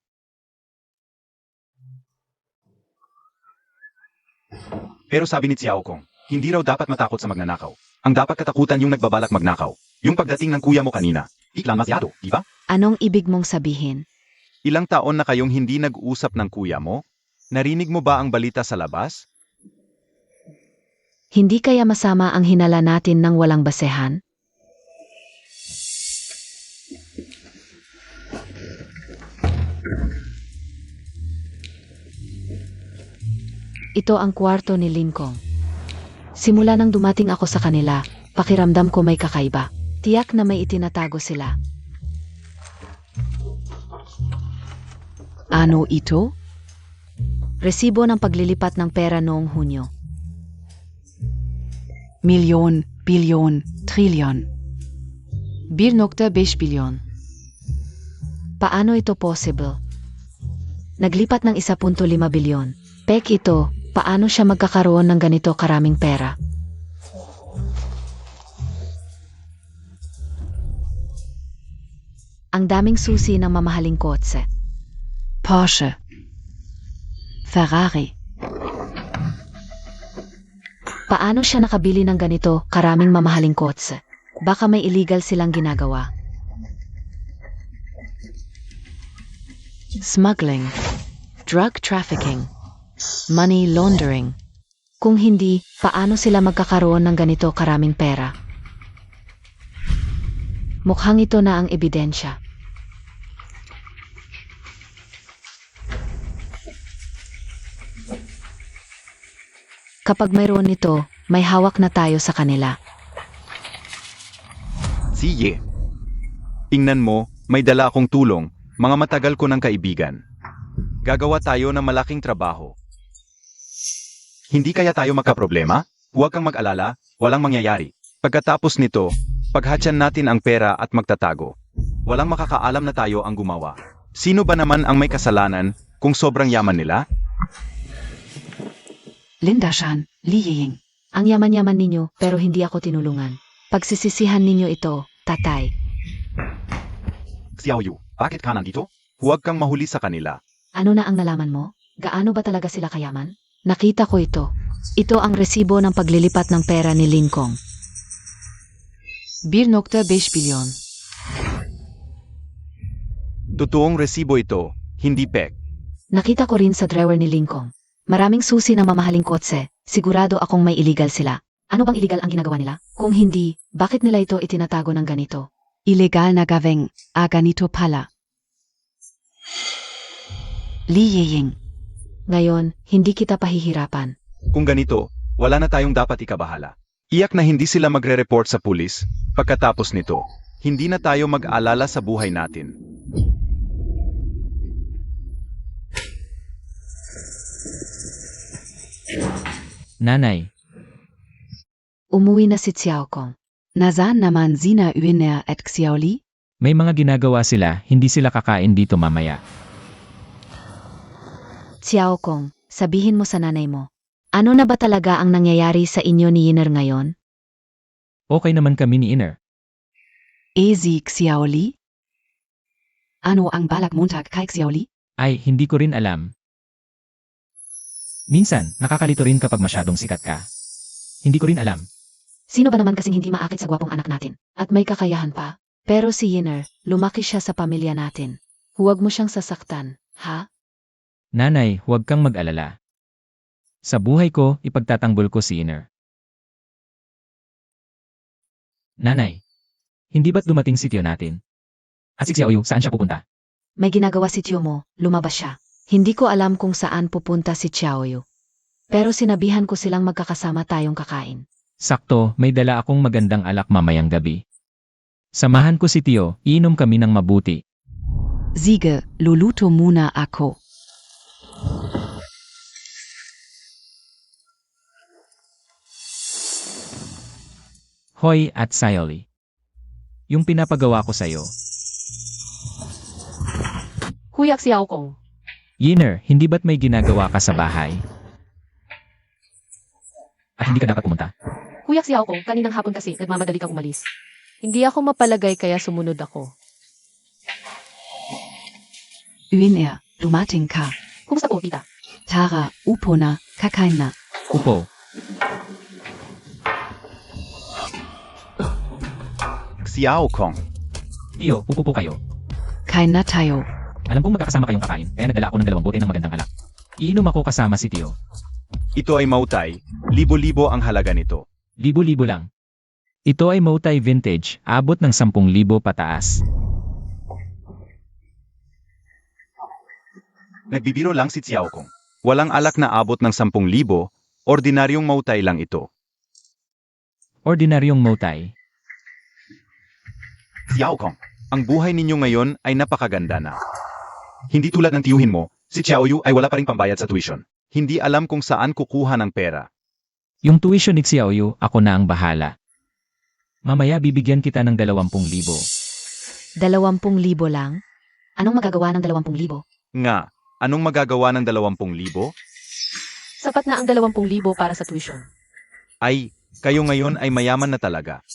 Pero sabi ni Xiao Kong, hindi raw dapat matakot sa magnanakaw. Ang dapat katakutan yung nagbabalak magnakaw. Yung pagdating ng kuya mo kanina. Iklang masyado, di ba? Anong ibig mong sabihin? Ilang taon na kayong hindi nag-usap ng kuya mo? Narinig mo ba ang balita sa labas? Hindi kaya masama ang hinala natin ng walang basehan? Ito ang kwarto ni Lincoln. Simula nang dumating ako sa kanila, pakiramdam ko may kakaiba. Tiyak na may itinatago sila. Ano ito? Resibo ng paglilipat ng pera noong Hunyo. Milyon, bilyon, trilyon. 1.5 bilyon. Paano ito possible? Naglipat ng 1.5 bilyon. Pek ito, paano siya magkakaroon ng ganito karaming pera? Ang daming susi ng mamahaling kotse. Porsche. Ferrari. Paano siya nakabili ng ganito karaming mamahaling kotse? Baka may illegal silang ginagawa. Smuggling. Drug trafficking. Money laundering. Kung hindi, paano sila magkakaroon ng ganito karaming pera? Mukhang ito na ang ebidensya. Kapag mayroon nito, may hawak na tayo sa kanila. Sige. Tingnan mo, may dala akong tulong, mga matagal ko ng kaibigan. Gagawa tayo ng malaking trabaho. Hindi kaya tayo magkaproblema? Huwag kang mag-alala, walang mangyayari. Pagkatapos nito, paghatyan natin ang pera at magtatago. Walang makakaalam na tayo ang gumawa. Sino ba naman ang may kasalanan kung sobrang yaman nila? Linda Shan, Li Ying. Ang yaman-yaman ninyo pero hindi ako tinulungan. Pagsisisihan ninyo ito, tatay. Xiao Yu, bakit ka nandito? Huwag kang mahuli sa kanila. Ano na ang nalaman mo? Gaano ba talaga sila kayaman? Nakita ko ito. Ito ang resibo ng paglilipat ng pera ni Lincoln. 1.5 bilyon. Totoong resibo ito, hindi pek. Nakita ko rin sa drawer ni Lincoln. Maraming susi ng mamahaling kotse. Sigurado akong may illegal sila. Ano bang illegal ang ginagawa nila? Kung hindi, bakit nila ito itinatago ng ganito? Illegal na gawing, ganito pala. Li Ying. Ngayon, hindi kita pahihirapan. Kung ganito, wala na tayong dapat ikabahala. Iyak na hindi sila magre-report sa pulis. Pagkatapos nito, hindi na tayo mag-alala sa buhay natin. Nanay, Umuwi na si Xiao Kong. Nasaan naman sina Uiner at Xiaoli? may mga ginagawa sila, hindi sila kakain dito mamaya. Xiao Kong, sabihin mo sa nanay mo. Ano na ba talaga ang nangyayari sa inyo ni Yiner ngayon? Okay naman kami ni Iner. Si Xiaoli? Ano ang balak Montag kay Xiaoli? Ay, hindi ko rin alam. Minsan, nakakalito rin kapag masyadong sikat ka. Hindi ko rin alam. Sino ba naman kasing hindi maakit sa gwapong anak natin? At may kakayahan pa. Pero si Yiner, lumaki siya sa pamilya natin. Huwag mo siyang sasaktan, ha? Nanay, huwag kang mag-alala. Sa buhay ko, ipagtatanggol ko si Iner. Nanay, hindi ba't dumating si Tio natin? At si Xiaoyu, saan siya pupunta? May ginagawa si tiyo mo, lumabas siya. Hindi ko alam kung saan pupunta si Xiaoyu. Pero sinabihan ko silang magkakasama tayong kakain. Sakto, may dala akong magandang alak mamayang gabi. Samahan ko si Tio, iinom kami ng mabuti. Sige, luluto muna ako. Hoy at Sayoli. Yung pinapagawa ko sa'yo. Kuya Xiaokong. Yiner, hindi ba't may ginagawa ka sa bahay? At hindi ka dapat pumunta? Kuya Xiaokong, kaninang hapon kasi nagmamadali kang umalis. Hindi ako mapalagay kaya sumunod ako. Uiner, dumating ka. Kumusta po, tita? Tara, upo na, kakain na. Upo. Xiaokong. Tio, upo po kayo. Kain na tayo. Alam kong magkakasama kayong kakain, kaya nagdala ako ng 2 bote ng magandang alak. Iinom ako kasama si Tio. Ito ay Mautay. Libo-libo ang halaga nito. Libo-libo lang. Ito ay Moutai Vintage, abot ng 10,000 pataas. Nagbibiro lang si Xiaokong. Walang alak na abot ng 10,000, ordinaryong Mautay lang ito. Ordinaryong Moutai. Xiaokong, ang buhay ninyo ngayon ay napakaganda na. Hindi tulad ng tiyuhin mo, si Xiaoyu ay wala pa ring pambayad sa tuition. Hindi alam kung saan kukuha ng pera. Yung tuition ni Xiaoyu, ako na ang bahala. Mamaya bibigyan kita ng 20,000. 20,000 lang? Anong magagawa ng 20,000? Nga, anong magagawa ng 20,000? Sapat na ang 20,000 para sa tuition. Ay, kayo ngayon ay mayaman na talaga.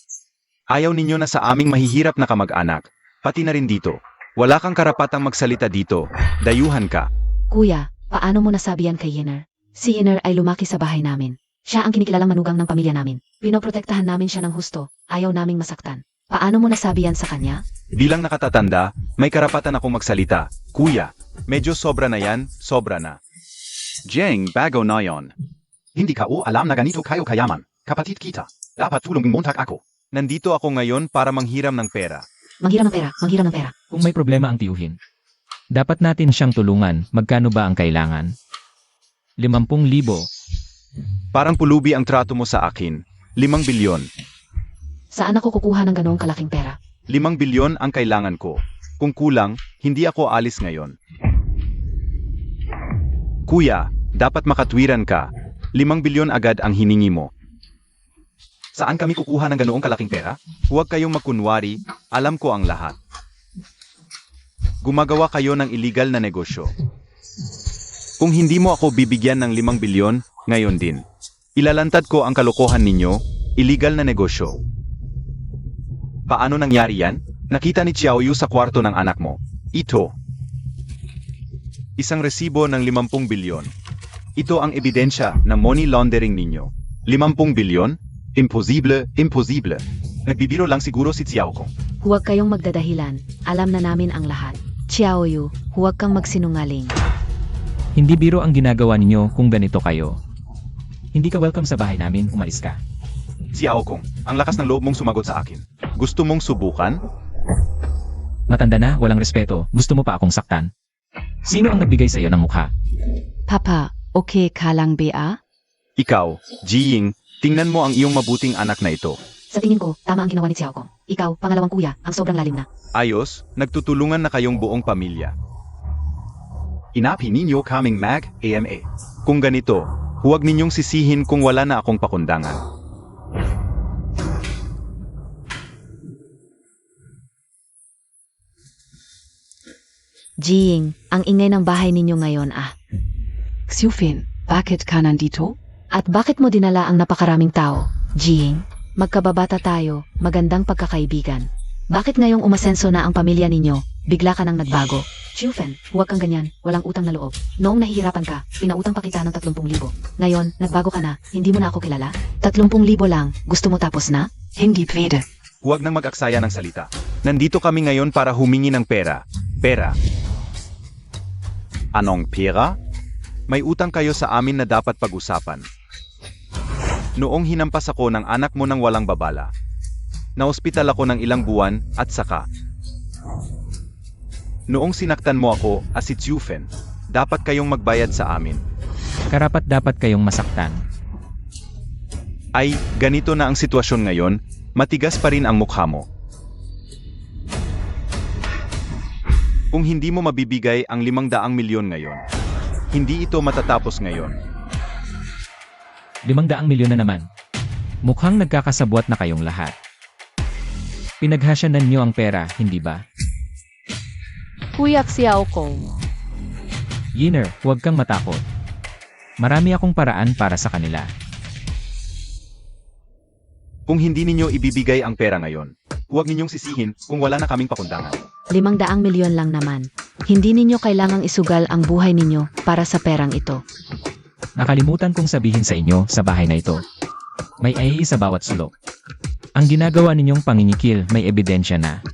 Ayaw ninyo na sa aming mahihirap na kamag-anak, pati na rin dito. Wala kang karapatang magsalita dito, dayuhan ka. Kuya, paano mo nasabi yan kay Yiner? Si Yiner ay lumaki sa bahay namin. Siya ang kinikilalang manugang ng pamilya namin. Pinoprotektahan namin siya ng husto, ayaw naming masaktan. Paano mo nasabi yan sa kanya? Bilang nakatatanda, may karapatan akong magsalita. Kuya, medyo sobra na yan, sobra na. Jeng, bago na yon. Hindi ka alam na ganito kayo kayaman. Kapatid kita, dapat tulungin mo ako. Nandito ako ngayon para manghiram ng pera. Manghiram ng pera, manghiram ng pera. Kung may problema ang tiyuhin, dapat natin siyang tulungan. Magkano ba ang kailangan? 50,000. Parang pulubi ang trato mo sa akin. 5 bilyon. Saan ako kukuha ng ganoong kalaking pera? 5 bilyon ang kailangan ko. Kung kulang, hindi ako alis ngayon. Kuya, dapat makatwiran ka. 5 bilyon agad ang hiningi mo. Saan kami kukuha ng ganoong kalaking pera? Huwag kayong magkunwari, alam ko ang lahat. Gumagawa kayo ng illegal na negosyo. Kung hindi mo ako bibigyan ng 5 bilyon, ngayon din. Ilalantad ko ang kalokohan ninyo, illegal na negosyo. Paano nangyari yan? Nakita ni Xiaoyu sa kwarto ng anak mo. Ito. Isang resibo ng 50 bilyon. Ito ang ebidensya ng money laundering ninyo. 50 bilyon? Imposible, imposible. Nagbibiro lang siguro si Xiaokong. Huwag kayong magdadahilan, alam na namin ang lahat. Xiaoyu, huwag kang magsinungaling. Hindi biro ang ginagawa ninyo kung ganito kayo. Hindi ka welcome sa bahay namin, umalis ka. Xiaokong, ang lakas ng loob mong sumagot sa akin. Gusto mong subukan? Matanda na, walang respeto, gusto mo pa akong saktan? Sino ang nagbigay sa iyo ng mukha? Papa, okay ka lang ba? Ikaw, Jiying, tingnan mo ang iyong mabuting anak na ito. Sa tingin ko, tama ang ginawa ni Xiaokong. Ikaw, pangalawang kuya, ang sobrang lalim na. Ayos, nagtutulungan na kayong buong pamilya. Inapi ninyo kaming mag-AMA. Kung ganito, huwag ninyong sisihin kung wala na akong pakundangan. Jiying, ang ingay ng bahay ninyo ngayon Xiufin, bakit ka nandito? At bakit mo dinala ang napakaraming tao, Jiying? Magkababata tayo, magandang pagkakaibigan. Bakit ngayong umasenso na ang pamilya ninyo, bigla ka nang nagbago? Xiufen, huwag kang ganyan, walang utang na loob. Noong nahihirapan ka, pinautang pa kita ng 30,000. Ngayon, nagbago ka na, hindi mo na ako kilala? 30,000 lang, gusto mo tapos na? Hindi pwede. Huwag nang mag-aksaya ng salita. Nandito kami ngayon para humingi ng pera. Pera. Anong pera? May utang kayo sa amin na dapat pag-usapan. Noong hinampas ako ng anak mo ng walang babala, naospital ako ng ilang buwan at saka. Noong sinaktan mo ako, si Tsufen, dapat kayong magbayad sa amin. Karapat dapat kayong masaktan. Ay, ganito na ang sitwasyon ngayon, matigas pa rin ang mukha mo. Kung hindi mo mabibigay ang 500 milyon ngayon, hindi ito matatapos ngayon. 500 milyon na naman. Mukhang nagkakasabwat na kayong lahat. Pinaghasyanan niyo ang pera, hindi ba? Kuya Xiao Kong. Yiner, huwag kang matakot. Marami akong paraan para sa kanila. Kung hindi ninyo ibibigay ang pera ngayon, huwag ninyong sisihin kung wala na kaming pakundangan. 500 milyon lang naman. Hindi ninyo kailangang isugal ang buhay ninyo para sa perang ito. Nakalimutan kong sabihin sa inyo sa bahay na ito. May AI sa bawat sulok. Ang ginagawa ninyong pangingikil may ebidensya na.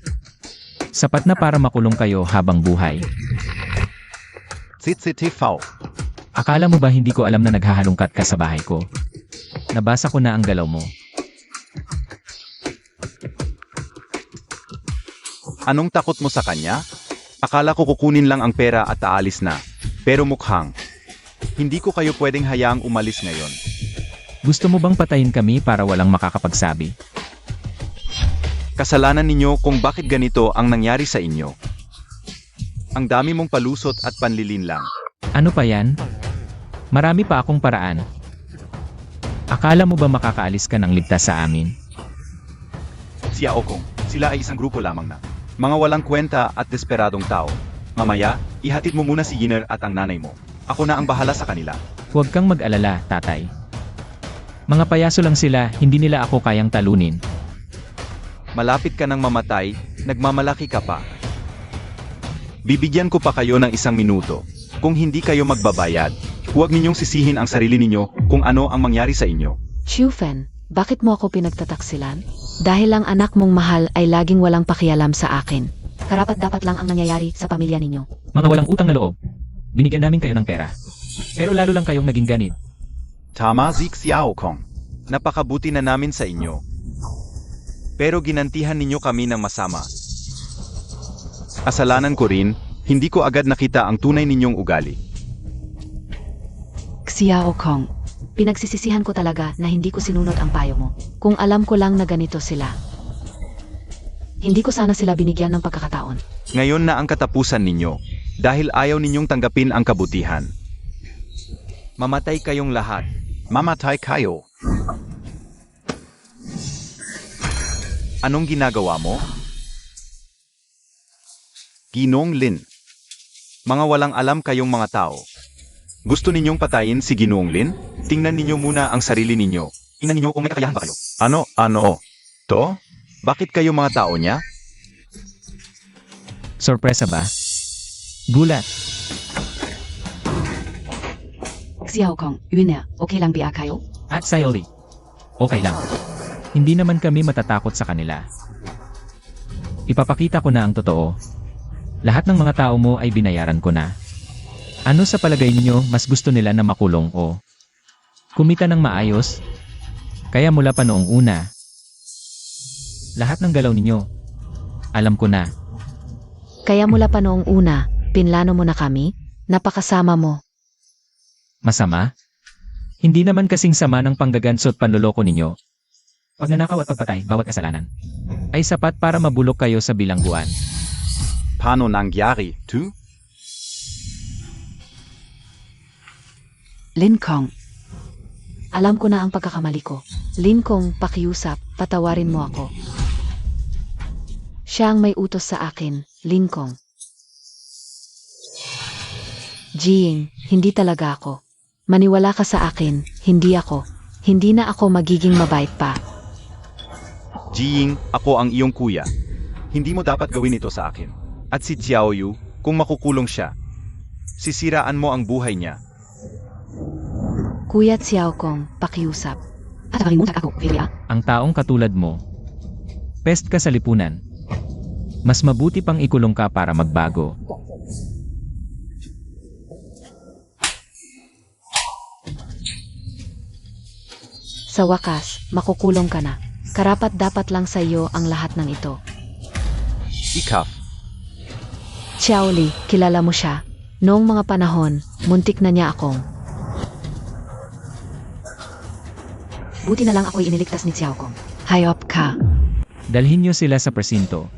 Sapat na para makulong kayo habang buhay. Tsitsitifaw. Akala mo ba hindi ko alam na naghahalungkat ka sa bahay ko? Nabasa ko na ang galaw mo. Anong takot mo sa kanya? Akala ko kukunin lang ang pera at aalis na. Pero mukhang, hindi ko kayo pwedeng hayaang umalis ngayon. Gusto mo bang patayin kami para walang makakapagsabi? Kasalanan ninyo kung bakit ganito ang nangyari sa inyo. Ang dami mong palusot at panlilin lang. Ano pa yan? Marami pa akong paraan. Akala mo ba makakaalis ka ng ligtas sa amin? Xiao Kong, sila ay isang grupo lamang na. Mga walang kwenta at desperadong tao. Mamaya, ihatid mo muna si Yiner at ang nanay mo. Ako na ang bahala sa kanila. Huwag kang mag-alala, tatay. Mga payaso lang sila, hindi nila ako kayang talunin. Malapit ka nang mamatay, nagmamalaki ka pa. Bibigyan ko pa kayo ng 1 minuto. Kung hindi kayo magbabayad, huwag ninyong sisihin ang sarili ninyo kung ano ang mangyari sa inyo. Tsufen, bakit mo ako pinagtataksilan? Dahil ang anak mong mahal ay laging walang pakialam sa akin. Karapat dapat lang ang nangyayari sa pamilya ninyo. Mga walang utang na loob. Binigyan namin kayo ng pera. Pero lalo lang kayong naging ganit. Tama, Xiao Kong. Napakabuti na namin sa inyo. Pero ginantihan ninyo kami ng masama. Kasalanan ko rin, hindi ko agad nakita ang tunay ninyong ugali. Xiao Kong. Pinagsisisihan ko talaga na hindi ko sinunod ang payo mo. Kung alam ko lang na ganito sila. Hindi ko sana sila binigyan ng pagkakataon. Ngayon na ang katapusan ninyo, dahil ayaw ninyong tanggapin ang kabutihan. Mamatay kayong lahat. Mamatay kayo. Anong ginagawa mo? Ginong Lin. Mga walang alam kayong mga tao. Gusto ninyong patayin si Ginoong Lin? Tingnan ninyo muna ang sarili ninyo. Tingnan ninyo kung may kakayahan ba kayo. Ano? To? Bakit kayo mga tao niya? Sorpresa ba? Gulat. Xiao Kong, Yuna, okay lang ba kayo? At Sayori. Okay lang. Hindi naman kami matatakot sa kanila. Ipapakita ko na ang totoo. Lahat ng mga tao mo ay binayaran ko na. Ano sa palagay niyo mas gusto nila na makulong o kumita ng maayos? Kaya mula pa noong una, lahat ng galaw ninyo, alam ko na. Kaya mula pa noong una, pinlano mo na kami? Napakasama mo. Masama? Hindi naman kasing sama ng panggagansot panloloko ninyo. Pagnanakaw at pagpatay, bawat kasalanan, ay sapat para mabulok kayo sa bilangguan. Paano nangyari, tu? Lin Kong. Alam ko na ang pagkakamali ko. Lin Kong, pakiusap, patawarin mo ako. Siya ang may utos sa akin, Lin Kong. Jing, hindi talaga ako. Maniwala ka sa akin, hindi ako. Hindi na ako magiging mabait pa. Jiying, ako ang iyong kuya. Hindi mo dapat gawin ito sa akin. At si Xiaoyu, kung makukulong siya, sisiraan mo ang buhay niya. Kuya Xiao Kong, pakiusap. At nakalimutan ako, Lilia. Ang taong katulad mo, pest ka sa lipunan. Mas mabuti pang ikulong ka para magbago. Sa wakas, makukulong ka na. Karapat-dapat lang sa iyo ang lahat ng ito. Ikaf. Xiaoli, kilala mo siya. Noong mga panahon, muntik na niya akong. Buti na lang ako'y iniligtas ni Xiao Kong. Hayop ka. Dalhin niyo sila sa presinto.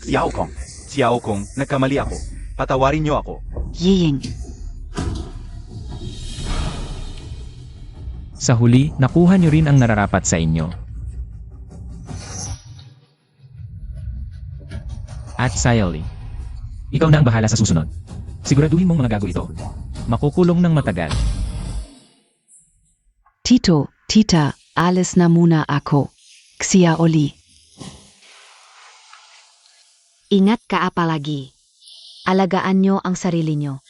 Xiao Kong. Xiao Kong, nagkamali ako. Patawarin niyo ako. Yiying. Sa huli, nakuha niyo rin ang nararapat sa inyo. At Xiaoli, ikaw na ang bahala sa susunod. Siguraduhin mong mga gago ito. Makukulong ng matagal. Tito, tita, alis na muna ako. Xiaoli. Ingat ka palagi. Alagaan niyo ang sarili niyo.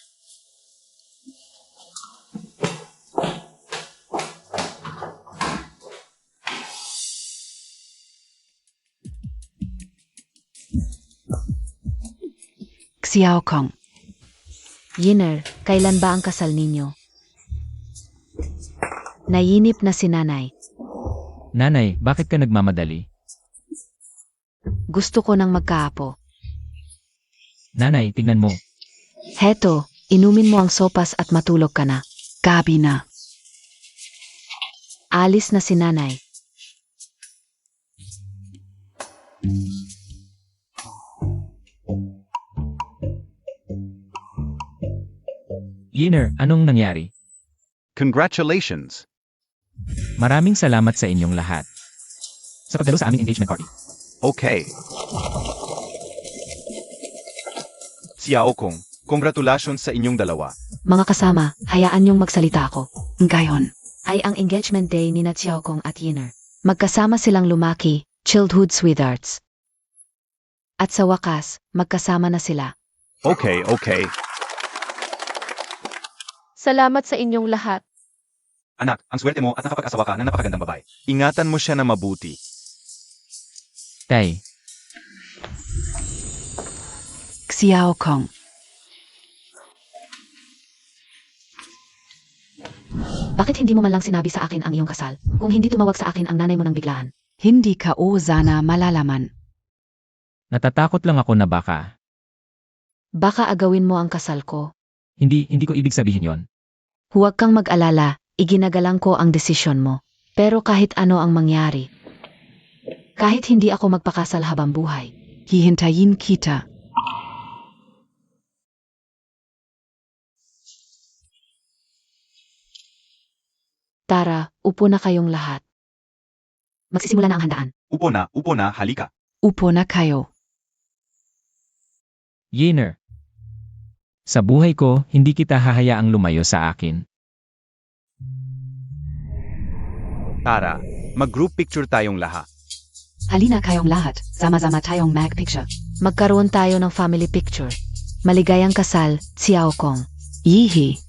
Xiao Kong. Yiner, kailan ba ang kasal ninyo? Nayinip na si nanay. Nanay, bakit ka nagmamadali? Gusto ko nang magkaapo. Nanay, tignan mo. Heto, inumin mo ang sopas at matulog ka na. Gabi na. Alis na si nanay. Yiner, anong nangyari? Congratulations. Maraming salamat sa inyong lahat. Sa pagdalo sa aming engagement party. Okay. Xiao Kong, congratulations sa inyong dalawa. Mga kasama, hayaan niyong magsalita ako. Ngayon. Ay ang engagement day ni Xiao Kong at Yiner. Magkasama silang lumaki, childhood sweethearts. At sa wakas, magkasama na sila. Okay. Salamat sa inyong lahat. Anak, ang swerte mo at nakapag-asawa ka ng napakagandang babae. Ingatan mo siya na mabuti. Tay, Xiao Kong. Bakit hindi mo man lang sinabi sa akin ang iyong kasal? Kung hindi tumawag sa akin ang nanay mo nang biglaan. Hindi ka o sana malalaman. natatakot lang ako na baka. Baka agawin mo ang kasal ko. Hindi ko ibig sabihin yon. Huwag kang mag-alala, iginagalang ko ang desisyon mo. Pero kahit ano ang mangyari, kahit hindi ako magpakasal habang buhay, Hihintayin kita. tara, upo na kayong lahat. Magsisimula na ang handaan. Upo na, halika. Upo na kayo. Yiner, sa buhay ko, hindi kita hahayaang lumayo sa akin. Tara, mag-group picture tayong lahat. Halina kayong lahat. Sama-sama tayong mag-picture. Magkaroon tayo ng family picture. Maligayang kasal, Xiao Kong. Yihi.